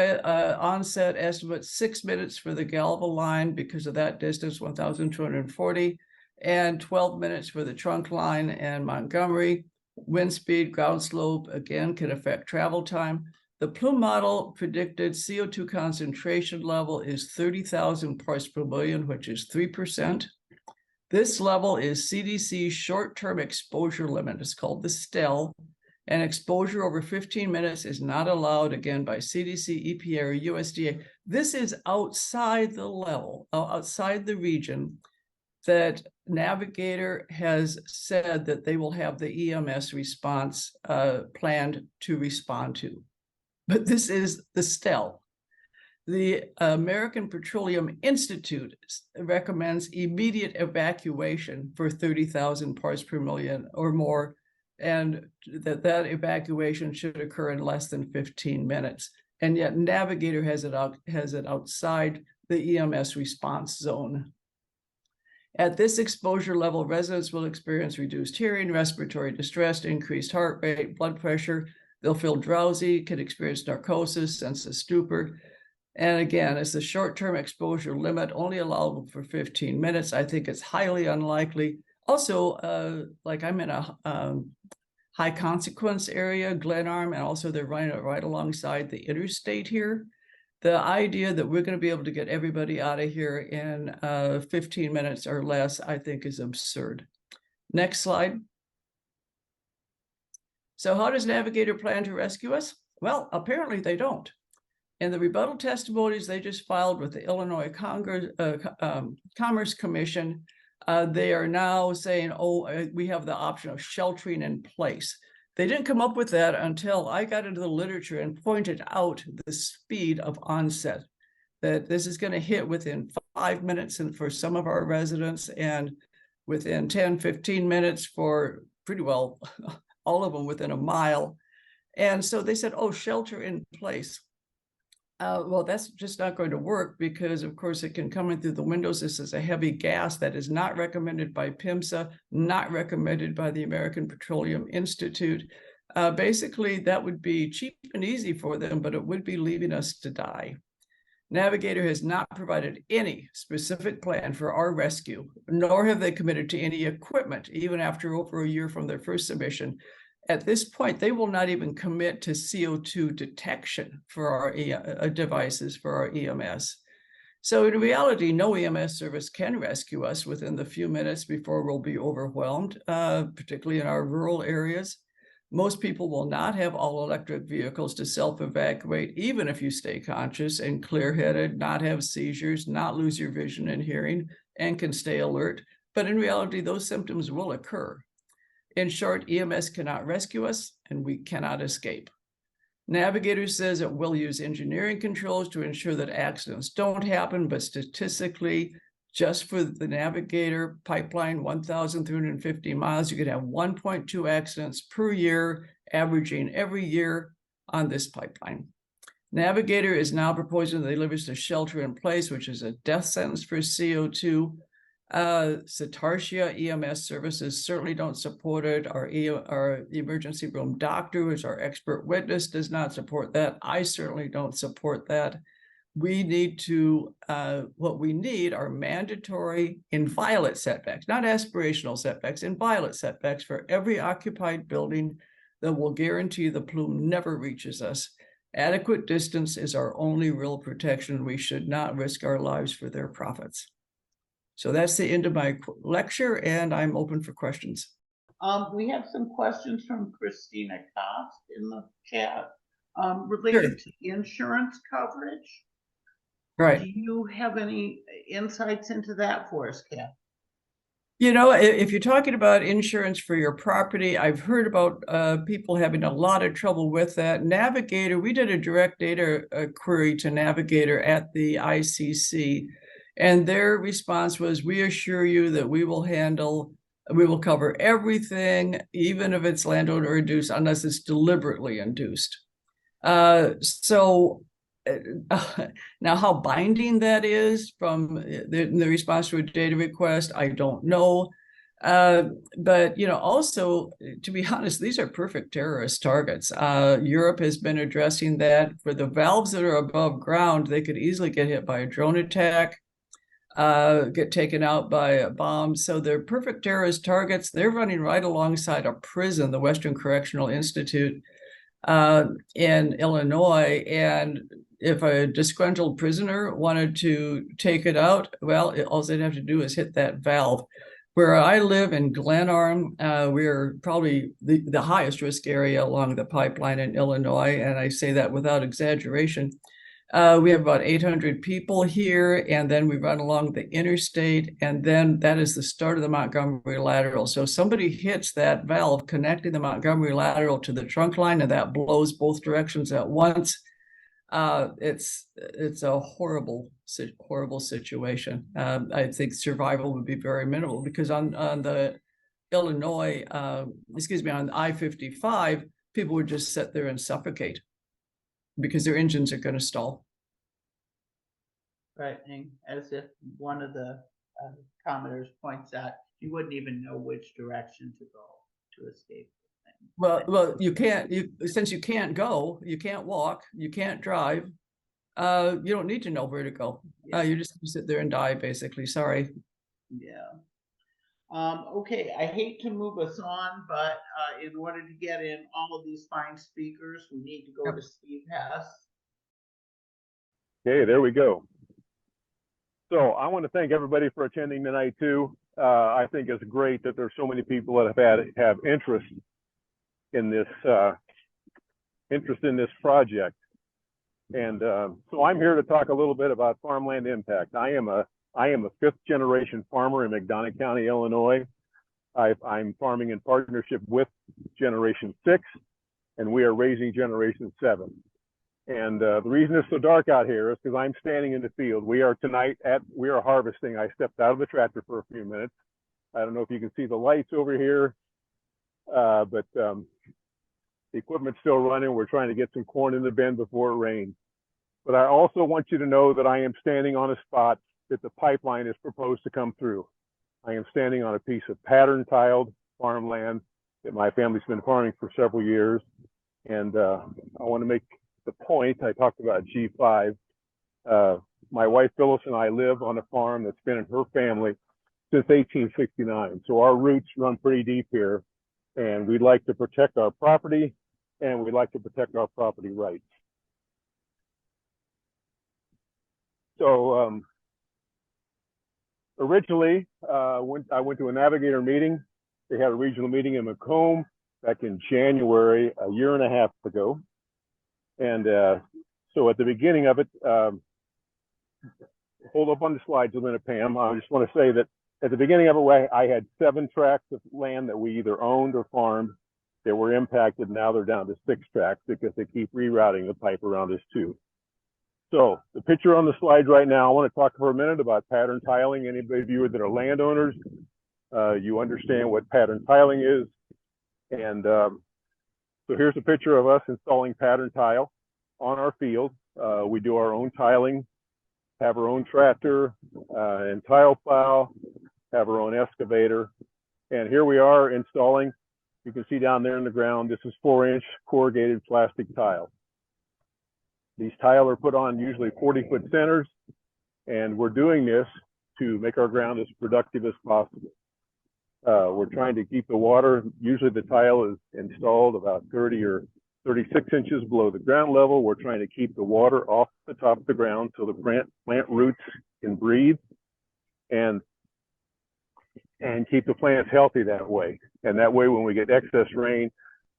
onset estimate 6 minutes for the Galva line because of that distance, 1,240, and 12 minutes for the trunk line and Montgomery. Wind speed, ground slope, again, can affect travel time. The Plume model predicted CO2 concentration level is 30,000 parts per million, which is 3%. This level is CDC's short-term exposure limit. It's called the STEL, and exposure over 15 minutes is not allowed, again, by CDC, EPA, or USDA. This is outside the level, outside the region that Navigator has said that they will have the EMS response planned to respond to. But this is the STEL. The American Petroleum Institute recommends immediate evacuation for 30,000 parts per million or more, and that evacuation should occur in less than 15 minutes. And yet Navigator has it outside the EMS response zone. At this exposure level, residents will experience reduced hearing, respiratory distress, increased heart rate, blood pressure. They'll feel drowsy, can experience narcosis, sense of stupor. And again, it's the short-term exposure limit, only allowable for 15 minutes. I think it's highly unlikely. Also, like I'm in a high consequence area, Glenarm, and also they're running it right alongside the interstate here. The idea that we're going to be able to get everybody out of here in 15 minutes or less, I think is absurd. Next slide. So how does Navigator plan to rescue us? Well, apparently they don't. In the rebuttal testimonies they just filed with the Illinois Commerce Commission, they are now saying, we have the option of sheltering in place. They didn't come up with that until I got into the literature and pointed out the speed of onset, that this is going to hit within 5 minutes and for some of our residents, and within 10, 15 minutes for pretty well all of them within a mile. And so they said, oh, shelter in place. Well, that's just not going to work because, of course, it can come in through the windows. This is a heavy gas that is not recommended by PIMSA, not recommended by the American Petroleum Institute. Basically, that would be cheap and easy for them, but it would be leaving us to die. Navigator has not provided any specific plan for our rescue, nor have they committed to any equipment, even after over a year from their first submission. At this point, they will not even commit to CO2 detection for our devices for our EMS. So in reality, no EMS service can rescue us within the few minutes before we'll be overwhelmed, particularly in our rural areas. Most people will not have all electric vehicles to self-evacuate, even if you stay conscious and clear-headed, not have seizures, not lose your vision and hearing, and can stay alert. But in reality, those symptoms will occur. In short, EMS cannot rescue us, and we cannot escape. Navigator says it will use engineering controls to ensure that accidents don't happen, but statistically, just for the Navigator pipeline, 1,350 miles, you could have 1.2 accidents per year, averaging every year on this pipeline. Navigator is now proposing that they leave us a shelter in place, which is a death sentence for CO2. Satartia EMS services certainly don't support it. Our emergency room doctor, who's our expert witness, does not support that. I certainly don't support that. We need to, what we need are mandatory inviolate setbacks, not aspirational setbacks, inviolate setbacks for every occupied building that will guarantee the plume never reaches us. Adequate distance is our only real protection. We should not risk our lives for their profits. So that's the end of my lecture, and I'm open for questions.
We have some questions from Christina Cost in the chat related to insurance coverage.
Right.
Do you have any insights into that for us, Kat?
You know, if you're talking about insurance for your property, I've heard about people having a lot of trouble with that. Navigator, we did a direct data query to Navigator at the ICC, and their response was, we assure you that we will cover everything, even if it's landowner induced, unless it's deliberately induced. Now, how binding that is from the response to a data request, I don't know. But, you know, also, to be honest, these are perfect terrorist targets. Europe has been addressing that. For the valves that are above ground, they could easily get hit by a drone attack, get taken out by a bomb. So they're perfect terrorist targets. They're running right alongside a prison, the Western Correctional Institute in Illinois. And if a disgruntled prisoner wanted to take it out, well, all they'd have to do is hit that valve. Where I live in Glenarm, we're probably the highest risk area along the pipeline in Illinois, and I say that without exaggeration. We have about 800 people here, and then we run along the interstate, and then that is the start of the Montgomery Lateral. So if somebody hits that valve connecting the Montgomery Lateral to the trunk line, and that blows both directions at once, it's a horrible situation. I think survival would be very minimal, because on the Illinois, on I-55, people would just sit there and suffocate because their engines are going to stall.
Right, and as if one of the commenters points out, you wouldn't even know which direction to go to escape.
Well, you can't. Since you can't go, you can't walk, you can't drive. You don't need to know where to go.
Yeah.
You just sit there and die, basically. Sorry.
Yeah. Okay, I hate to move us on, but in order to get in all of these fine speakers, we need to go to Steve Hess.
Okay, there we go. So I want to thank everybody for attending tonight too. I think it's great that there's so many people that have interest in this interest in this project. And so I'm here to talk a little bit about farmland impact. I am a fifth generation farmer in McDonough County, Illinois. I'm farming in partnership with Generation 6, and we are raising Generation 7. And the reason it's so dark out here is because I'm standing in the field. We are harvesting. I stepped out of the tractor for a few minutes. I don't know if you can see the lights over here, but the equipment's still running. We're trying to get some corn in the bin before it rains. But I also want you to know that I am standing on a spot that the pipeline is proposed to come through. I am standing on a piece of pattern tiled farmland that my family's been farming for several years. And I want to make the point, I talked about G5. My wife Phyllis and I live on a farm that's been in her family since 1869. So our roots run pretty deep here, and we'd like to protect our property, and we'd like to protect our property rights. So originally, I went to a Navigator meeting. They had a regional meeting in Macomb back in January, a year and a half ago. And so at the beginning of it, hold up on the slides a minute, Pam. I just want to say that at the beginning of it, I had 7 tracts of land that we either owned or farmed that were impacted. Now they're down to 6 tracts because they keep rerouting the pipe around us too. So the picture on the slide right now, I want to talk for a minute about pattern tiling. Anybody of you that are landowners, you understand what pattern tiling is. And so here's a picture of us installing pattern tile on our field. We do our own tiling, have our own tractor and tile plow, have our own excavator. And here we are installing, you can see down there in the ground, this is 4-inch corrugated plastic tile. These tile are put on usually 40-foot centers, and we're doing this to make our ground as productive as possible. We're trying to keep the water, usually the tile is installed about 30 or 36 inches below the ground level. We're trying to keep the water off the top of the ground so the plant roots can breathe and keep the plants healthy that way. And that way, when we get excess rain,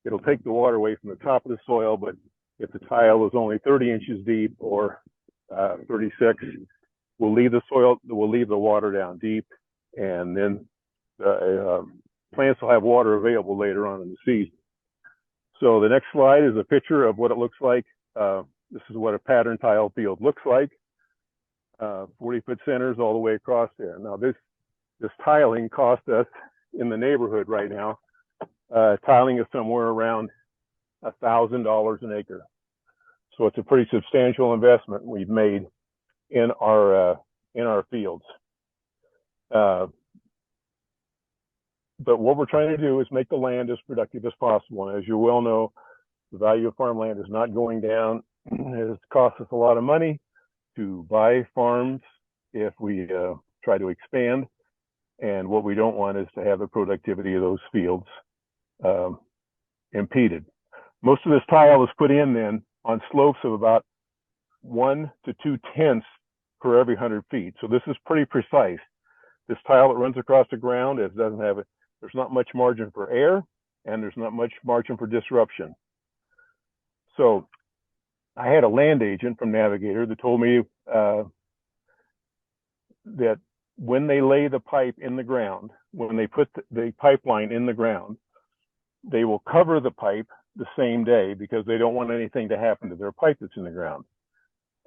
it'll take the water away from the top of the soil, but if the tile is only 30 inches deep or 36, we'll leave the water down deep, and then plants will have water available later on in the season. So the next slide is a picture of what it looks like. This is what a pattern tile field looks like. 40-foot centers all the way across there. Now this tiling cost us in the neighborhood right now. Tiling is somewhere around $1,000 an acre. So it's a pretty substantial investment we've made in our fields. But what we're trying to do is make the land as productive as possible. And as you well know, the value of farmland is not going down. It costs us a lot of money to buy farms if we try to expand. And what we don't want is to have the productivity of those fields impeded. Most of this tile is put in then on slopes of about 1 to 2/10 per every 100 feet. So this is pretty precise. This tile that runs across the ground, there's not much margin for error, and there's not much margin for disruption. So I had a land agent from Navigator that told me that when they lay the pipe in the ground, when they put the pipeline in the ground, they will cover the pipe the same day because they don't want anything to happen to their pipe that's in the ground.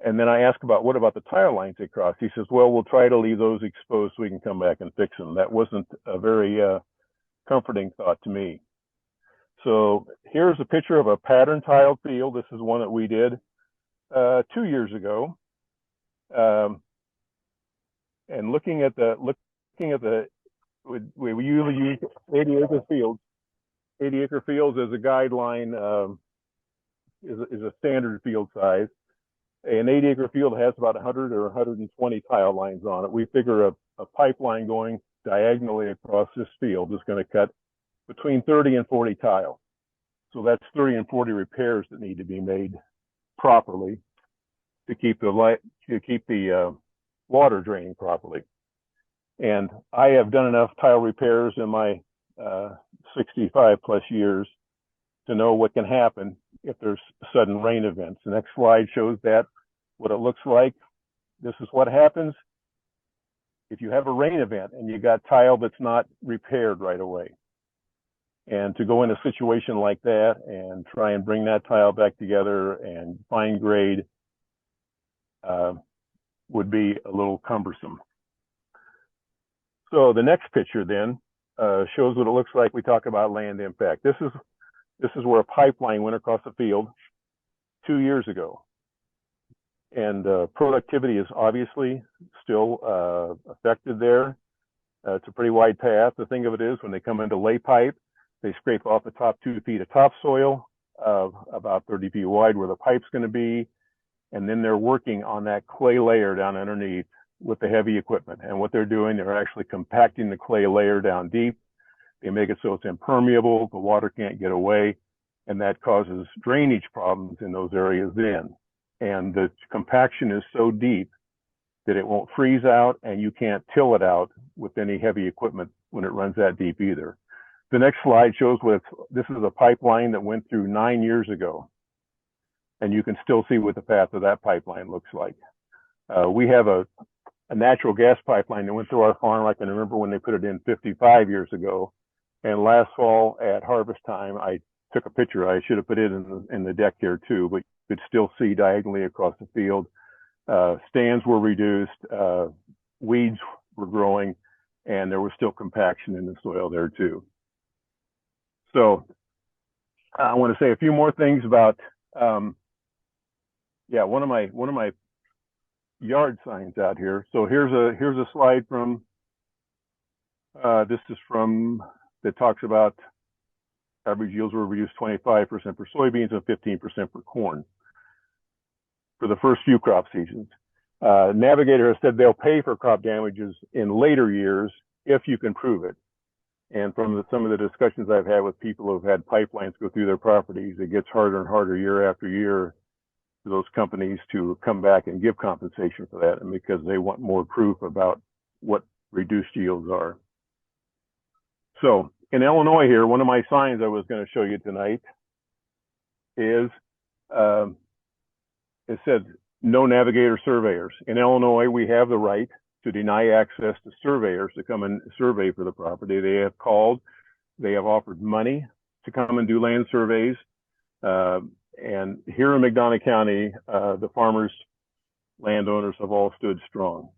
And then I asked what about the tile lines they cross? He says, well, we'll try to leave those exposed so we can come back and fix them. That wasn't a very comforting thought to me. So here's a picture of a pattern tile field. This is one that we did 2 years ago. And looking at the, we usually use 80-acre fields. 80-acre fields as a guideline, is a standard field size. An 80-acre field has about 100 or 120 tile lines on it. We figure a pipeline going diagonally across this field is going to cut between 30 and 40 tile. So that's 30 and 40 repairs that need to be made properly to keep the water draining properly. And I have done enough tile repairs in my 65 plus years to know what can happen if there's sudden rain events. The next slide shows that, what it looks like. This is what happens if you have a rain event and you got tile that's not repaired right away. And to go in a situation like that and try and bring that tile back together and fine grade would be a little cumbersome. So the next picture then shows what it looks like. We talk about land impact. This is where a pipeline went across the field 2 years ago. And productivity is obviously still affected there. It's a pretty wide path. The thing of it is, when they come into lay pipe, they scrape off the top 2 feet of topsoil, about 30 feet wide where the pipe's going to be. And then they're working on that clay layer down underneath with the heavy equipment. And what they're doing, they're actually compacting the clay layer down deep. They make it so it's impermeable, the water can't get away, and that causes drainage problems in those areas then. And the compaction is so deep that it won't freeze out, and you can't till it out with any heavy equipment when it runs that deep either. The next slide shows this is a pipeline that went through 9 years ago. And you can still see what the path of that pipeline looks like. We have a natural gas pipeline that went through our farm. I can remember when they put it in 55 years ago. And last fall at harvest time, I took a picture. I should have put it in the deck here too, but you could still see diagonally across the field. Stands were reduced, weeds were growing, and there was still compaction in the soil there too. So I want to say a few more things about one of my yard signs out here. So here's a slide from that talks about average yields were reduced 25% for soybeans and 15% for corn for the first few crop seasons. Navigator has said they'll pay for crop damages in later years if you can prove it. And from some of the discussions I've had with people who have had pipelines go through their properties, it gets harder and harder year after year for those companies to come back and give compensation for that, and because they want more proof about what reduced yields are. So in Illinois here, one of my signs I was going to show you tonight is, it said no navigator surveyors. In Illinois, we have the right to deny access to surveyors to come and survey for the property. They have called, they have offered money to come and do land surveys. And here in McDonough County, the farmers, landowners have all stood strong.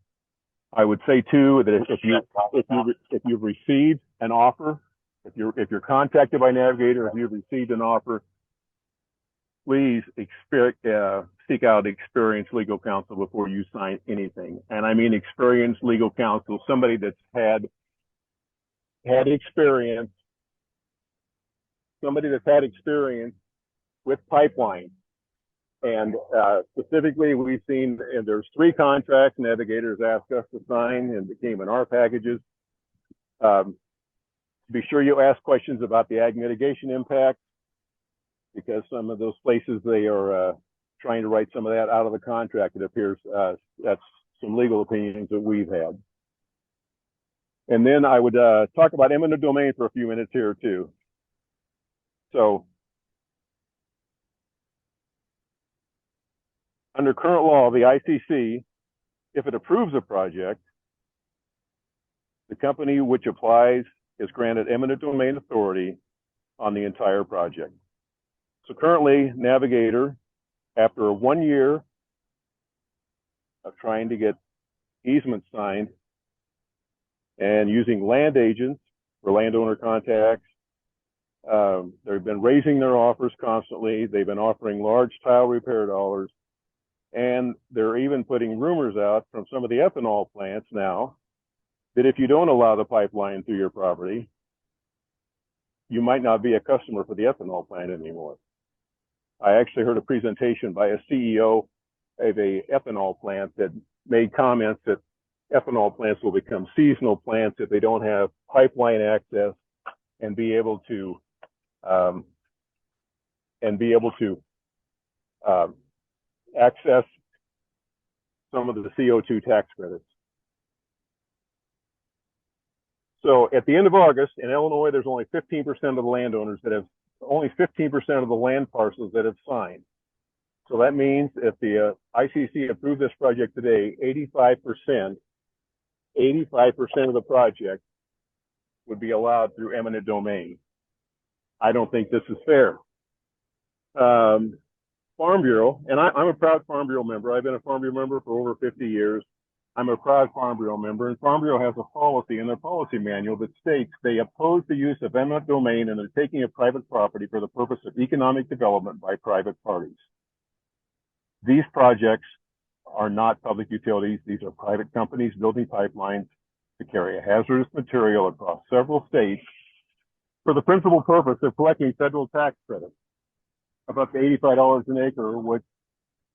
I would say too that if you've received an offer, if you're contacted by Navigator, if you've received an offer, please seek out experienced legal counsel before you sign anything. And I mean experienced legal counsel, somebody that's had experience, with pipeline. And specifically, we've seen, and there's 3 contracts Navigators asked us to sign and became in our packages. Be sure you ask questions about the ag mitigation impact, because some of those places, they are trying to write some of that out of the contract. It appears that's some legal opinions that we've had. And then I would talk about eminent domain for a few minutes here too. So under current law, the ICC, if it approves a project, the company which applies is granted eminent domain authority on the entire project. So currently, Navigator, after 1 year of trying to get easements signed and using land agents for landowner contacts, they've been raising their offers constantly. They've been offering large tile repair dollars. And they're even putting rumors out from some of the ethanol plants now that if you don't allow the pipeline through your property, you might not be a customer for the ethanol plant anymore. I actually heard a presentation by a CEO of a ethanol plant that made comments that ethanol plants will become seasonal plants if they don't have pipeline access and be able to access some of the CO2 tax credits. So at the end of August in Illinois, there's only 15% of the landowners that have only 15% of the land parcels that have signed. So that means if the ICC approved this project today, 85% of the project would be allowed through eminent domain. I don't think this is fair. Farm Bureau, and I'm a proud Farm Bureau member. I've been a Farm Bureau member for over 50 years. I'm a proud Farm Bureau member, and Farm Bureau has a policy in their policy manual that states they oppose the use of eminent domain and the taking of private property for the purpose of economic development by private parties. These projects are not public utilities. These are private companies building pipelines to carry a hazardous material across several states for the principal purpose of collecting federal tax credits of up to $85 an acre, which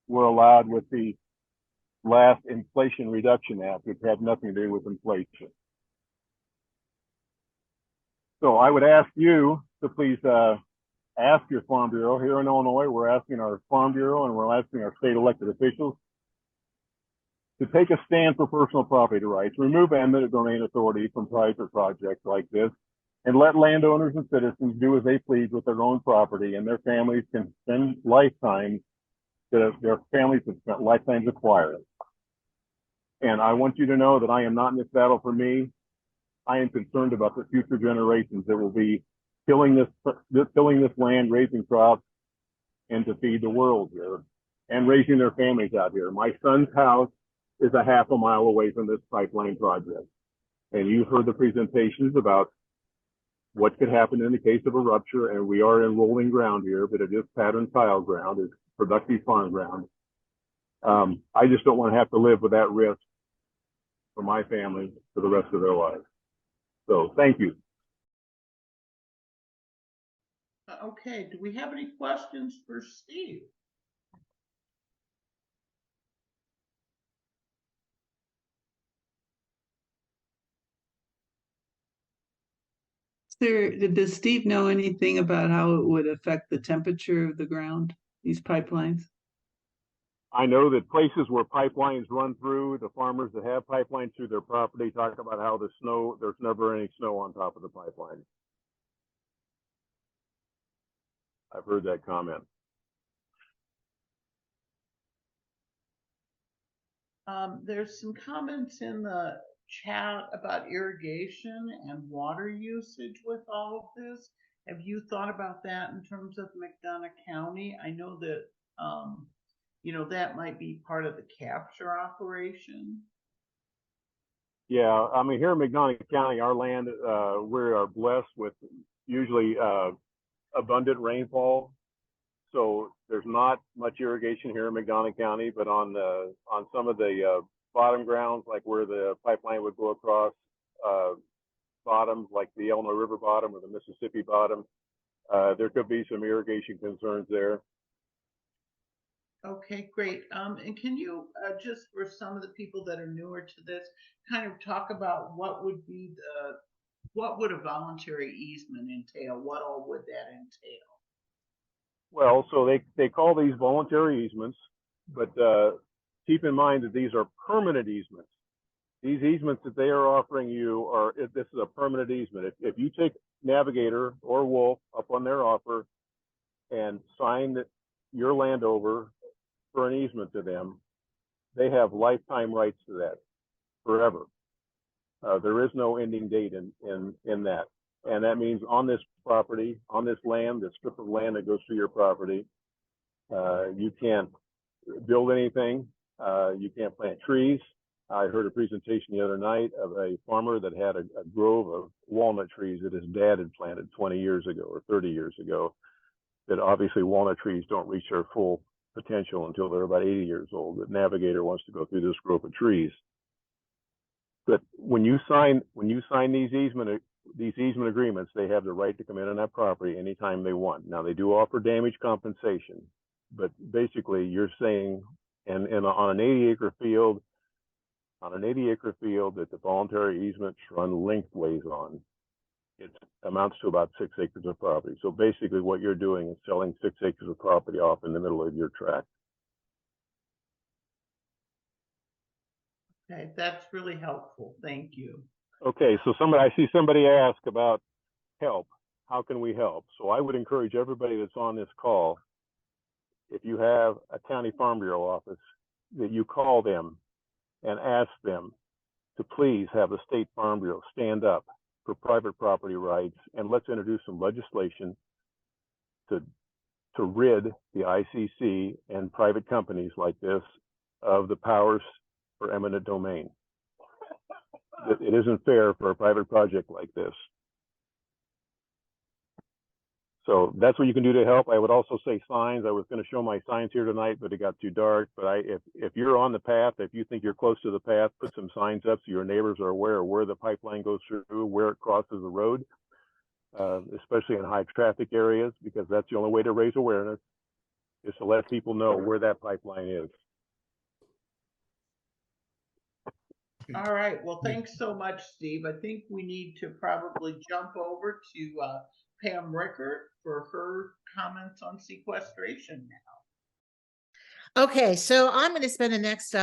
were allowed with the last Inflation Reduction Act, which had nothing to do with inflation. So I would ask you to please ask your Farm Bureau. Here in Illinois, we're asking our Farm Bureau and we're asking our state elected officials to take a stand for personal property rights, remove eminent domain authority from private projects like this, and let landowners and citizens do as they please with their own property, and their families can spend lifetimes that their families have spent lifetimes acquiring. And I want you to know that I am not in this battle for me. I am concerned about the future generations that will be tilling this land, raising crops, and to feed the world here, and raising their families out here. My son's house is a half a mile away from this pipeline project. And you've heard the presentations about what could happen in the case of a rupture, and we are in rolling ground here, but it is patterned tile ground, it's productive farm ground. I just don't want to have to live with that risk for my family for the rest of their lives. So thank you.
Okay, do we have any questions for Steve?
Does Steve know anything about how it would affect the temperature of the ground, these pipelines?
I know that places where pipelines run through, the farmers that have pipelines through their property talk about how there's never any snow on top of the pipeline. I've heard that comment.
There's some comments in the chat about irrigation and water usage with all of this. Have you thought about that in terms of McDonough County? I know that, that might be part of the capture operation.
Yeah, I mean, here in McDonough County, our land, we are blessed with usually abundant rainfall. So there's not much irrigation here in McDonough County, but on some of the bottom grounds, like where the pipeline would go across bottoms, like the Illinois River bottom or the Mississippi bottom, there could be some irrigation concerns there.
Okay, great. And can you just for some of the people that are newer to this, kind of talk about what would a voluntary easement entail? What all would that entail?
Well, so they call these voluntary easements, but keep in mind that these are permanent easements. These easements that they are offering you this is a permanent easement. If you take Navigator or Wolf up on their offer and sign your land over for an easement to them, they have lifetime rights to that forever. There is no ending date in that. And that means on this property, on this land, this strip of land that goes through your property, you can't build anything. You can't plant trees. I heard a presentation the other night of a farmer that had a grove of walnut trees that his dad had planted 20 years ago or 30 years ago, that obviously walnut trees don't reach their full potential until they're about 80 years old. That Navigator wants to go through this grove of trees. But when you sign these easement agreements, they have the right to come in on that property anytime they want. Now they do offer damage compensation, but basically you're saying, and on an 80-acre field, that the voluntary easements run lengthways on, it amounts to about 6 acres of property. So basically what you're doing is selling 6 acres of property off in the middle of your tract.
Okay, that's really helpful. Thank you.
Okay, so I see somebody ask about help. how can we help? So I would encourage everybody that's on this call, if you have a county farm bureau office, that you call them and ask them to please have the state farm bureau stand up for private property rights, and let's introduce some legislation to rid the ICC and private companies like this of the powers for eminent domain. It isn't fair for a private project like this. So that's what you can do to help. I would also say signs. I was going to show my signs here tonight, but it got too dark. But if you're on the path, if you think you're close to the path, put some signs up so your neighbors are aware of where the pipeline goes through, where it crosses the road, especially in high traffic areas, because that's the only way to raise awareness, is to let people know where that pipeline is.
All right. Well, thanks so much, Steve. I think we need to probably jump over to Pam Rickert for her comments on sequestration now.
Okay, so I'm going to spend the next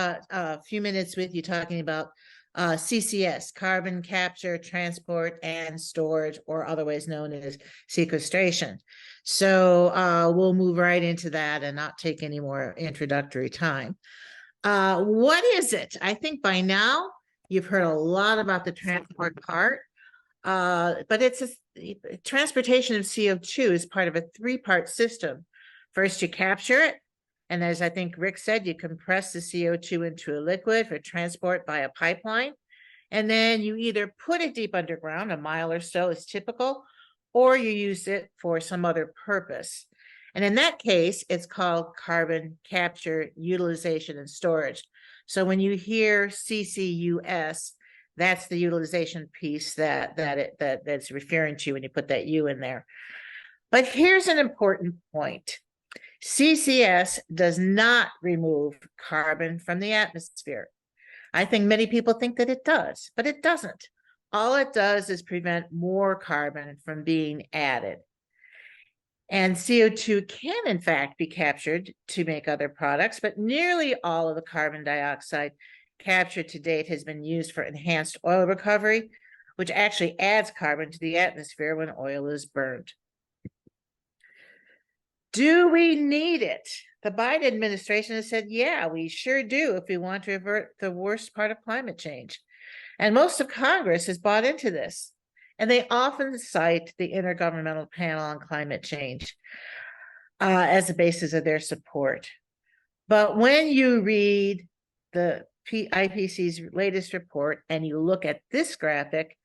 few minutes with you talking about CCS, carbon capture, transport, and storage, or otherwise known as sequestration. So we'll move right into that and not take any more introductory time. What is it? I think by now you've heard a lot about the transport part, but transportation of CO2 is part of a three-part system. First, you capture it. And as I think Rick said, you compress the CO2 into a liquid for transport by a pipeline. And then you either put it deep underground, a mile or so is typical, or you use it for some other purpose. And in that case, it's called carbon capture, utilization, and storage. So when you hear CCUS, that's the utilization piece that's referring to when you put that U in there. But here's an important point. CCS does not remove carbon from the atmosphere. I think many people think that it does, but it doesn't. All it does is prevent more carbon from being added. And CO2 can, in fact, be captured to make other products, but nearly all of the carbon dioxide captured to date has been used for enhanced oil recovery, which actually adds carbon to the atmosphere when oil is burned. Do we need it? The Biden administration has said, yeah, we sure do if we want to avert the worst part of climate change. And most of Congress has bought into this. And they often cite the Intergovernmental Panel on Climate Change as the basis of their support. But when you read the IPCC's latest report and you look at this graphic,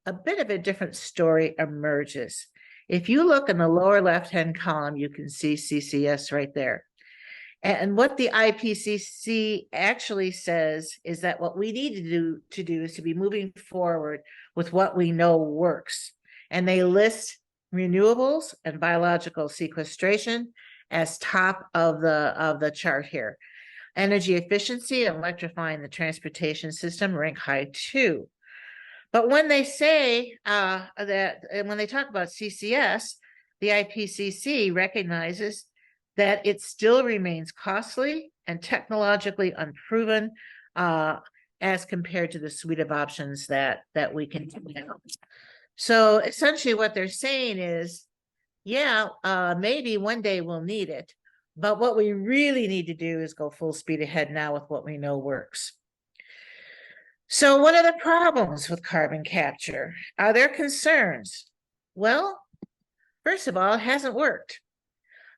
a bit of a different story emerges. If you look in the lower left-hand column, you can see CCS right there. And what the IPCC actually says is that what we need to do is to be moving forward with what we know works. And they list renewables and biological sequestration as top of the chart here. Energy efficiency and electrifying the transportation system rank high too. But when they say when they talk about CCS, the IPCC recognizes that it still remains costly and technologically unproven as compared to the suite of options that we can do now. So essentially what they're saying is, yeah, maybe one day we'll need it, but what we really need to do is go full speed ahead now with what we know works. So what are the problems with carbon capture? Are there concerns? Well, first of all, it hasn't worked.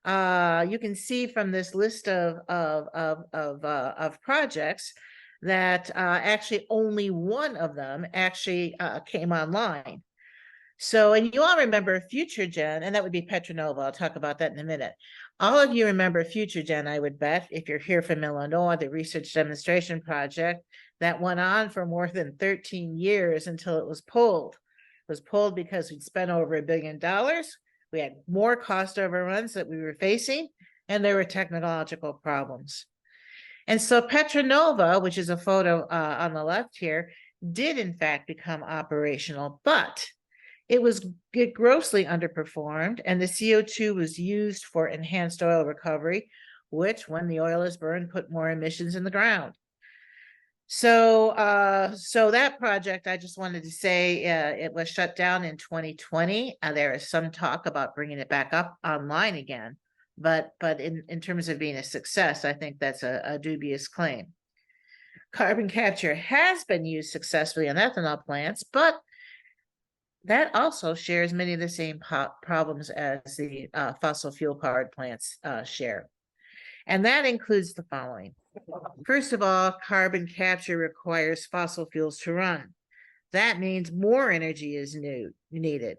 You can see from this list of projects that actually only one of them actually came online. So, and you all remember FutureGen, and that would be Petronova. I'll talk about that in a minute. All of you remember FutureGen, I would bet, if you're here from Illinois, the research demonstration project that went on for more than 13 years until it was pulled. It was pulled because we'd spent over $1 billion. We had more cost overruns that we were facing, and there were technological problems. And so Petronova, which is a photo on the left here, did in fact become operational, but it grossly underperformed, and the CO2 was used for enhanced oil recovery, which when the oil is burned, put more emissions in the ground. So that project, I just wanted to say, it was shut down in 2020. There is some talk about bringing it back up online again, but in terms of being a success, I think that's a dubious claim. Carbon capture has been used successfully on ethanol plants, but that also shares many of the same problems as the fossil fuel powered plants share. And that includes the following. First of all, carbon capture requires fossil fuels to run. That means more energy is needed.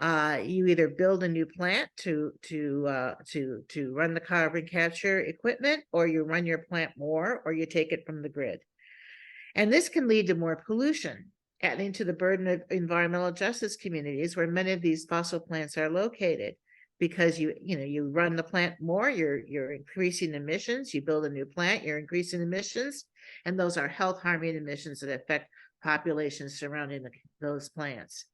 You either build a new plant to run the carbon capture equipment, or you run your plant more, or you take it from the grid. And this can lead to more pollution, adding to the burden of environmental justice communities where many of these fossil plants are located. Because you run the plant more, you're increasing emissions. You build a new plant, you're increasing emissions, and those are health harming emissions that affect populations surrounding those plants.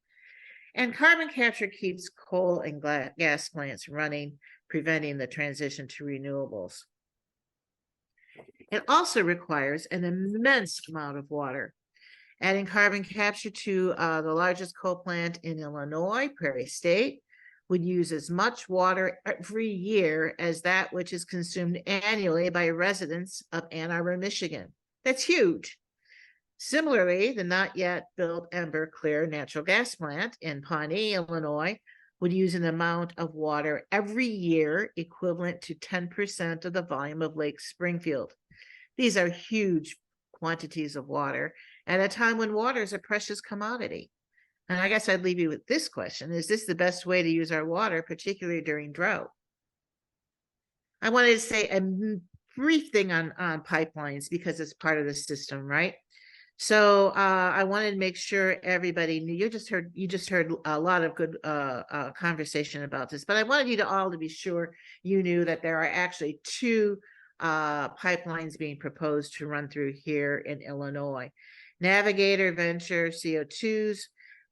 And carbon capture keeps coal and gas plants running, preventing the transition to renewables. It also requires an immense amount of water. Adding carbon capture to the largest coal plant in Illinois, Prairie State, would use as much water every year as that which is consumed annually by residents of Ann Arbor, Michigan. That's huge. Similarly, the not yet built Emberclear natural gas plant in Pawnee, Illinois, would use an amount of water every year equivalent to 10% of the volume of Lake Springfield. These are huge quantities of water at a time when water is a precious commodity. And I guess I'd leave you with this question. Is this the best way to use our water, particularly during drought? I wanted to say a brief thing on pipelines because it's part of the system, right? So I wanted to make sure everybody knew. You just heard a lot of good conversation about this, but I wanted you to all to be sure you knew that there are actually two pipelines being proposed to run through here in Illinois. Navigator Venture CO2s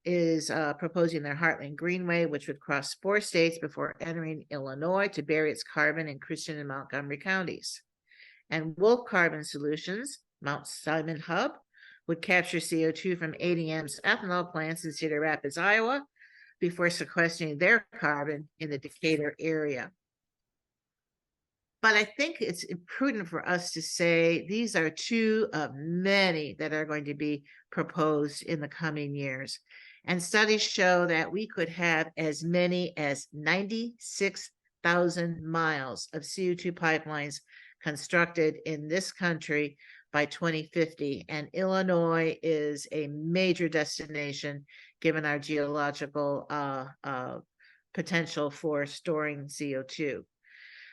is proposing their Heartland Greenway, which would cross 4 states before entering Illinois to bury its carbon in Christian and Montgomery counties. And Wolf Carbon Solutions, Mount Simon Hub, would capture CO2 from ADM's ethanol plants in Cedar Rapids, Iowa, before sequestering their carbon in the Decatur area. But I think it's prudent for us to say these are two of many that are going to be proposed in the coming years. And studies show that we could have as many as 96,000 miles of CO2 pipelines constructed in this country by 2050. And Illinois is a major destination given our geological potential for storing CO2.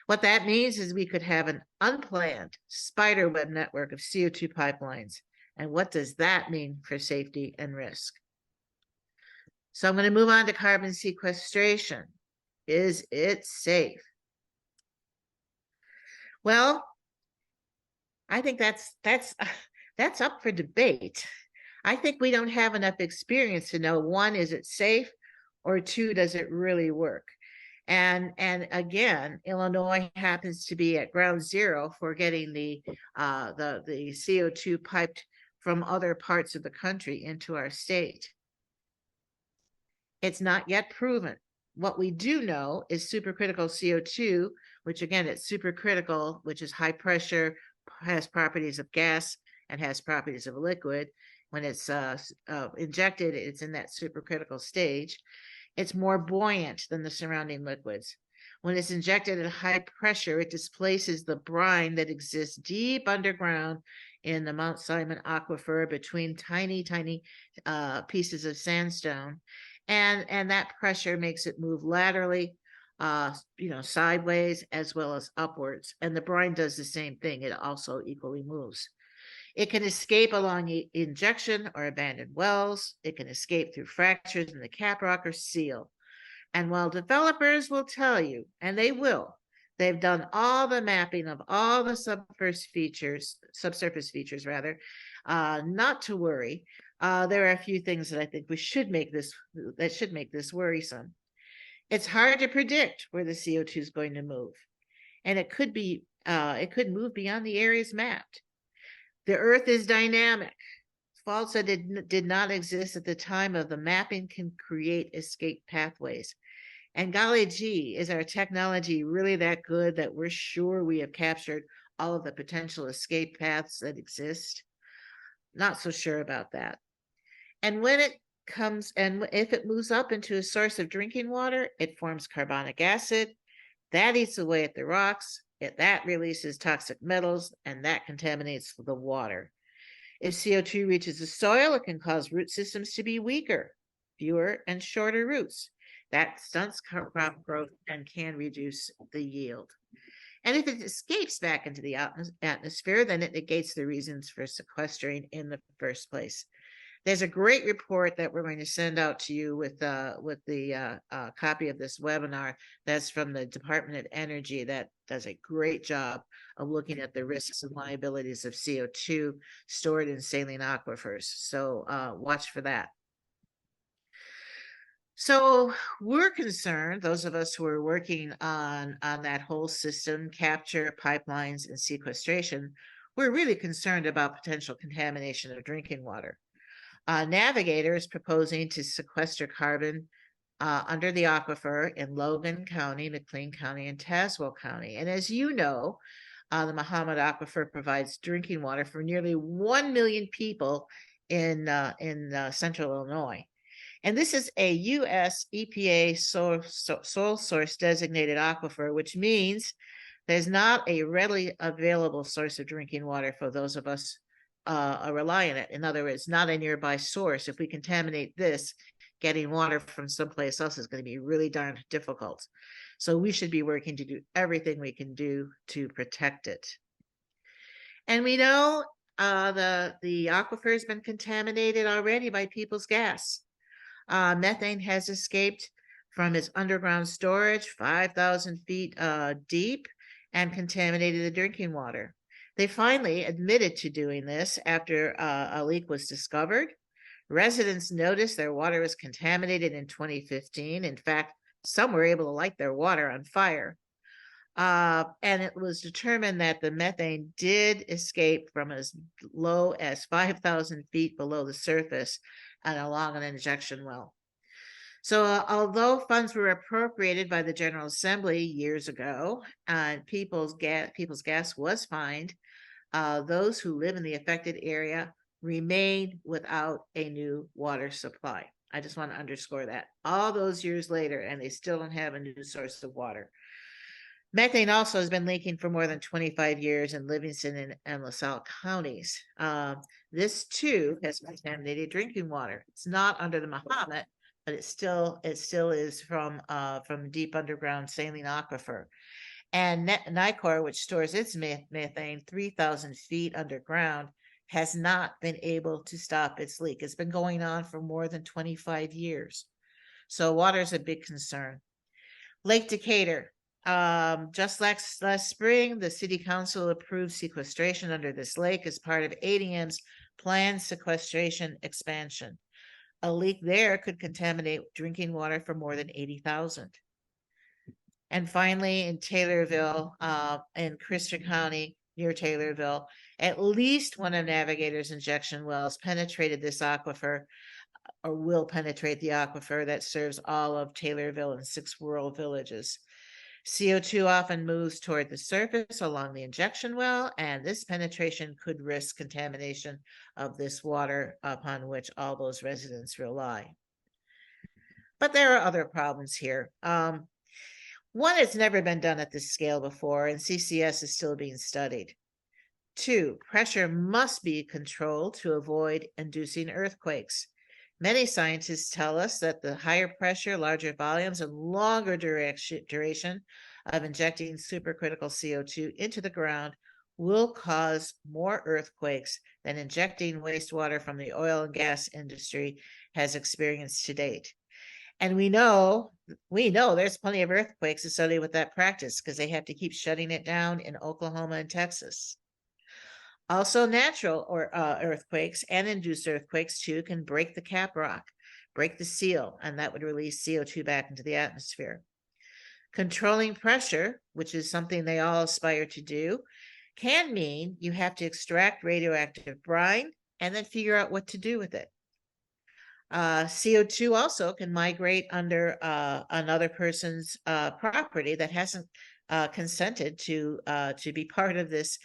What that means is we could have an unplanned spiderweb network of CO2 pipelines. And what does that mean for safety and risk? So I'm going to move on to carbon sequestration. Is it safe? Well, I think that's up for debate. I think we don't have enough experience to know, one, is it safe, or two, does it really work? And again, Illinois happens to be at ground zero for getting the CO2 piped from other parts of the country into our state. It's not yet proven. What we do know is supercritical CO2, which again, it's supercritical, which is high pressure, has properties of gas, and has properties of liquid. When it's injected, it's in that supercritical stage. It's more buoyant than the surrounding liquids. When it's injected at high pressure, it displaces the brine that exists deep underground in the Mount Simon aquifer between tiny pieces of sandstone. And that pressure makes it move laterally, sideways as well as upwards. And the brine does the same thing. It also equally moves. It can escape along injection or abandoned wells. It can escape through fractures in the caprock or seal. And while developers will tell you, and they will, they've done all the mapping of all the subsurface features, not to worry. There are a few things that I think should make this worrisome. It's hard to predict where the CO2 is going to move, and it could move beyond the areas mapped. The Earth is dynamic. Faults that did not exist at the time of the mapping can create escape pathways. And golly gee, is our technology really that good that we're sure we have captured all of the potential escape paths that exist? Not so sure about that. And when it comes, and if it moves up into a source of drinking water, it forms carbonic acid. That eats away at the rocks. That releases toxic metals, and that contaminates the water. If CO2 reaches the soil, it can cause root systems to be weaker, fewer and shorter roots. That stunts crop growth and can reduce the yield. And if it escapes back into the atmosphere, then it negates the reasons for sequestering in the first place. There's a great report that we're going to send out to you with the copy of this webinar. That's from the Department of Energy that does a great job of looking at the risks and liabilities of CO2 stored in saline aquifers. So watch for that. So we're concerned, those of us who are working on that whole system, capture, pipelines, and sequestration, we're really concerned about potential contamination of drinking water. Navigator is proposing to sequester carbon under the aquifer in Logan County, McLean County, and Tazewell County. And as you know, the Mahomet Aquifer provides drinking water for nearly 1 million people in central Illinois. And this is a U.S. EPA soil source designated aquifer, which means there's not a readily available source of drinking water for those of us rely on it. In other words, not a nearby source. If we contaminate this, getting water from someplace else is going to be really darn difficult. So we should be working to do everything we can do to protect it. And we know the aquifer has been contaminated already by people's gas. Methane has escaped from its underground storage 5,000 feet deep and contaminated the drinking water. They finally admitted to doing this after a leak was discovered. Residents noticed their water was contaminated in 2015. In fact, some were able to light their water on fire. And it was determined that the methane did escape from as low as 5,000 feet below the surface and along an injection well. So although funds were appropriated by the General Assembly years ago, and people's gas was fined, those who live in the affected area remain without a new water supply. I just want to underscore that. All those years later, and they still don't have a new source of water. Methane also has been leaking for more than 25 years in Livingston and LaSalle counties. This too has contaminated drinking water. It's not under the Mahomet, but it still is from deep underground saline aquifer. And NICOR, which stores its methane 3,000 feet underground, has not been able to stop its leak. It's been going on for more than 25 years. So water is a big concern. Lake Decatur. Just last spring, the city council approved sequestration under this lake as part of ADM's planned sequestration expansion. A leak there could contaminate drinking water for more than 80,000. And finally, in Taylorville, in Custer County, near Taylorville, at least one of Navigator's injection wells penetrated this aquifer, or will penetrate the aquifer that serves all of Taylorville and 6 rural villages. CO2 often moves toward the surface along the injection well, and this penetration could risk contamination of this water upon which all those residents rely. But there are other problems here. One, it's never been done at this scale before, and CCS is still being studied. 2, pressure must be controlled to avoid inducing earthquakes. Many scientists tell us that the higher pressure, larger volumes, and longer duration of injecting supercritical CO2 into the ground will cause more earthquakes than injecting wastewater from the oil and gas industry has experienced to date. And we know there's plenty of earthquakes associated with that practice because they have to keep shutting it down in Oklahoma and Texas. Also, natural earthquakes and induced earthquakes too can break the cap rock, break the seal, and that would release CO2 back into the atmosphere. Controlling pressure, which is something they all aspire to do, can mean you have to extract radioactive brine and then figure out what to do with it. CO2 also can migrate under another person's property that hasn't consented to be part of this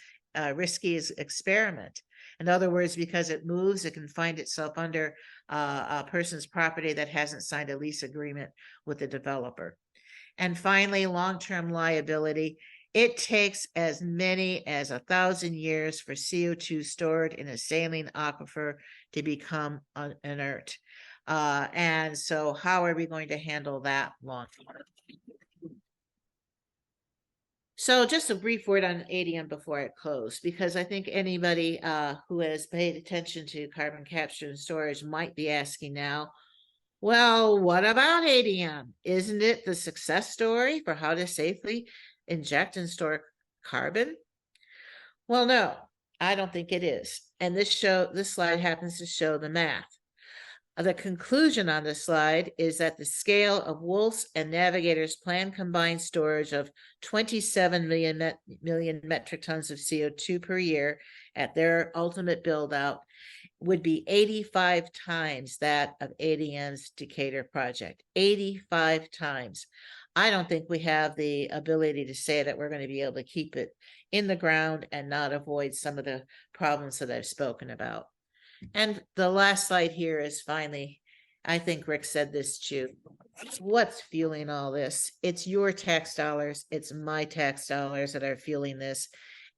risky experiment. In other words, because it moves, it can find itself under a person's property that hasn't signed a lease agreement with the developer. And finally, long-term liability. It takes as many as 1,000 years for CO2 stored in a saline aquifer to become inert. And so how are we going to handle that long term? So just a brief word on ADM before I close, because I think anybody who has paid attention to carbon capture and storage might be asking now, well, what about ADM? Isn't it the success story for how to safely inject and store carbon? Well, no, I don't think it is. And this slide happens to show the math. The conclusion on this slide is that the scale of Wolf's and Navigator's planned combined storage of 27 million metric tons of CO2 per year at their ultimate build out would be 85 times that of ADM's Decatur project. 85 times. I don't think we have the ability to say that we're going to be able to keep it in the ground and not avoid some of the problems that I've spoken about. And the last slide here is finally, I think Rick said this too. What's fueling all this? It's your tax dollars. It's my tax dollars that are fueling this.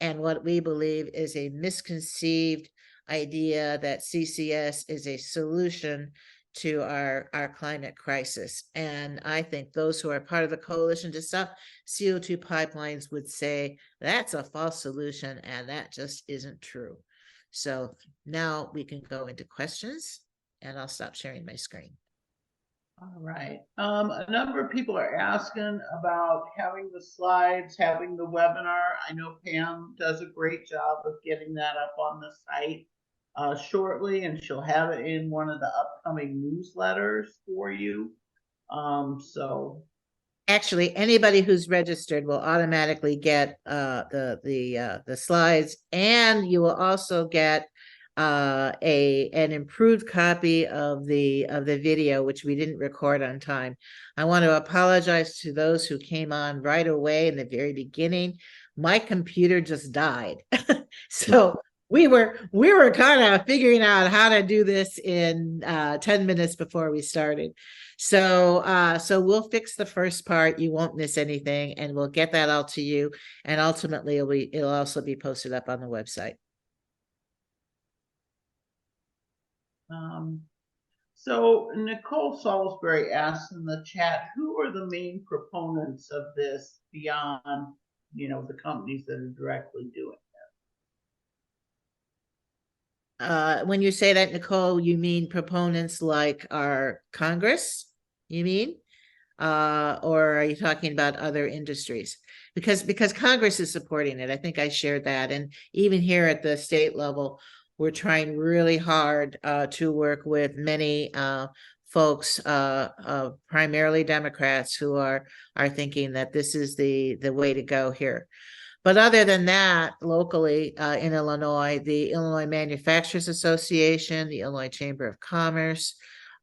And what we believe is a misconceived idea that CCS is a solution to our climate crisis. And I think those who are part of the coalition to stop CO2 pipelines would say that's a false solution, and that just isn't true. So now we can go into questions, and I'll stop sharing my screen.
All right. A number of people are asking about having the slides, having the webinar. I know Pam does a great job of getting that up on the site shortly, and she'll have it in one of the upcoming newsletters for you.
Actually, anybody who's registered will automatically get the slides, and you will also get an improved copy of the video, which we didn't record on time. I want to apologize to those who came on right away in the very beginning. My computer just died, so we were kind of figuring out how to do this in 10 minutes before we started. So we'll fix the first part. You won't miss anything, and we'll get that out to you. And ultimately, it'll also be posted up on the website.
So Nicole Salisbury asked in the chat, who are the main proponents of this beyond, the companies that are directly doing
it? When you say that, Nicole, you mean proponents like our Congress, you mean? Or are you talking about other industries? Because Congress is supporting it. I think I shared that. And even here at the state level, we're trying really hard to work with many folks, primarily Democrats, who are thinking that this is the way to go here. But other than that, locally in Illinois, the Illinois Manufacturers Association, the Illinois Chamber of Commerce,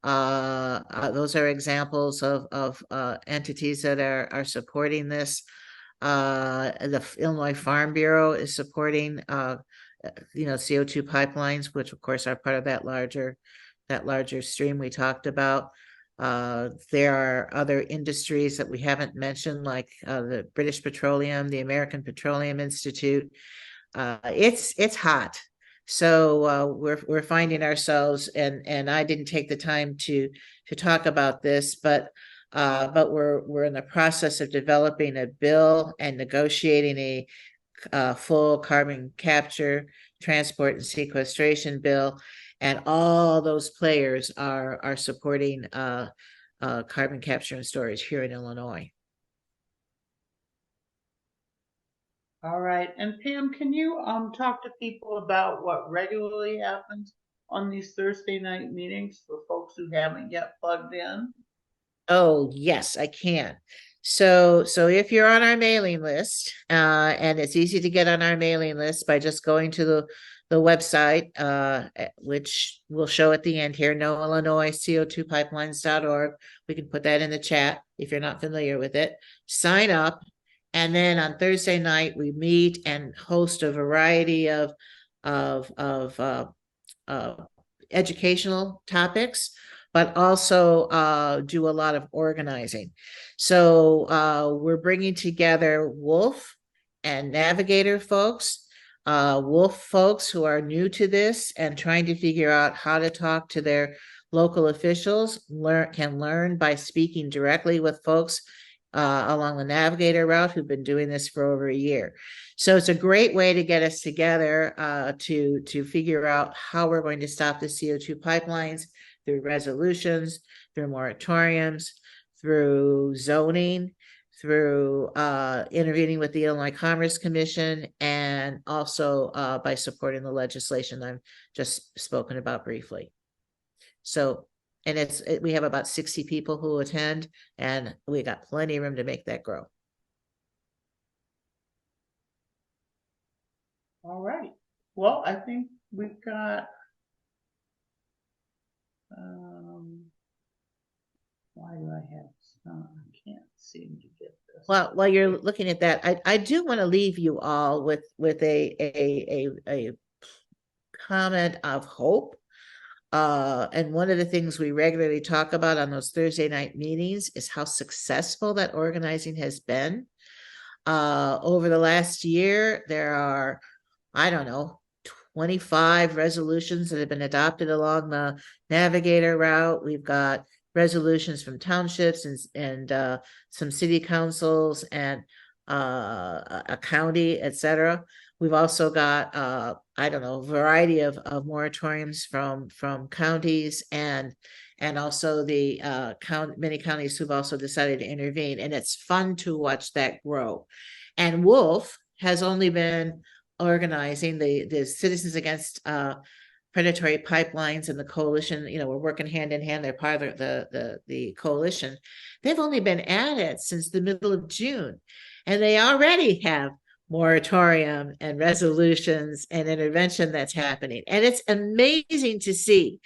those are examples of entities that are supporting this. The Illinois Farm Bureau is supporting CO2 pipelines, which of course are part of that larger stream we talked about. There are other industries that we haven't mentioned, like the British Petroleum, the American Petroleum Institute. It's hot. So we're finding ourselves, and I didn't take the time to talk about this, but we're in the process of developing a bill and negotiating a full carbon capture, transport, and sequestration bill, and all those players are supporting carbon capture and storage here in Illinois.
All right. And Pam, can you talk to people about what regularly happens on these Thursday night meetings for folks who haven't yet plugged in?
Oh, yes, I can. So if you're on our mailing list, and it's easy to get on our mailing list by just going to the website, which we'll show at the end here, co2pipelines.org. We can put that in the chat if you're not familiar with it. Sign up. And then on Thursday night, we meet and host a variety of educational topics, but also do a lot of organizing. So we're bringing together Wolf and Navigator folks, Wolf folks who are new to this and trying to figure out how to talk to their local officials, can learn by speaking directly with folks along the Navigator route who've been doing this for over a year. So it's a great way to get us together to figure out how we're going to stop the CO2 pipelines through resolutions, through moratoriums, through zoning, through intervening with the Illinois Commerce Commission, and also by supporting the legislation I've just spoken about briefly. So, and we have about 60 people who attend, and we got plenty of room to make that grow.
All right. Well, I think we've got, why do I have some? I can't seem to get this.
Well, while you're looking at that, I do want to leave you all with a comment of hope. And one of the things we regularly talk about on those Thursday night meetings is how successful that organizing has been. Over the last year, there are, I don't know, 25 resolutions that have been adopted along the Navigator route. We've got resolutions from townships and some city councils and a county, etc. We've also got, I don't know, a variety of moratoriums from counties and also the many counties who've also decided to intervene. And it's fun to watch that grow. And Wolf has only been organizing the Citizens Against Predatory Pipelines and the coalition. You know, we're working hand in hand. They're part of the coalition. They've only been at it since the middle of June, and they already have moratorium and resolutions and intervention that's happening. And it's amazing to see.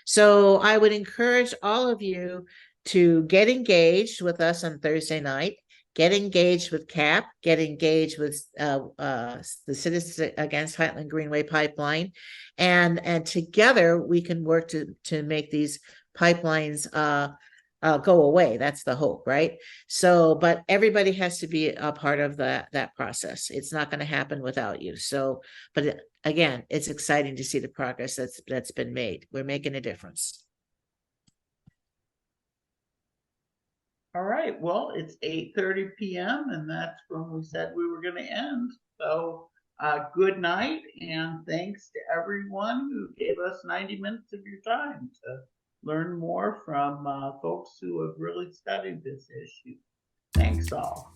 So I would encourage all of you to get engaged with us on Thursday night, get engaged with CAP, get engaged with the Citizens Against Highland Greenway Pipeline, and together we can work to make these pipelines go away. That's the hope, right? So, but everybody has to be a part of that process. It's not going to happen without you. So, but again, it's exciting to see the progress that's been made. We're making a difference.
All right. Well, it's 8:30 p.m. and that's when we said we were going to end. So good night, and thanks to everyone who gave us 90 minutes of your time to learn more from folks who have really studied this issue. Thanks all.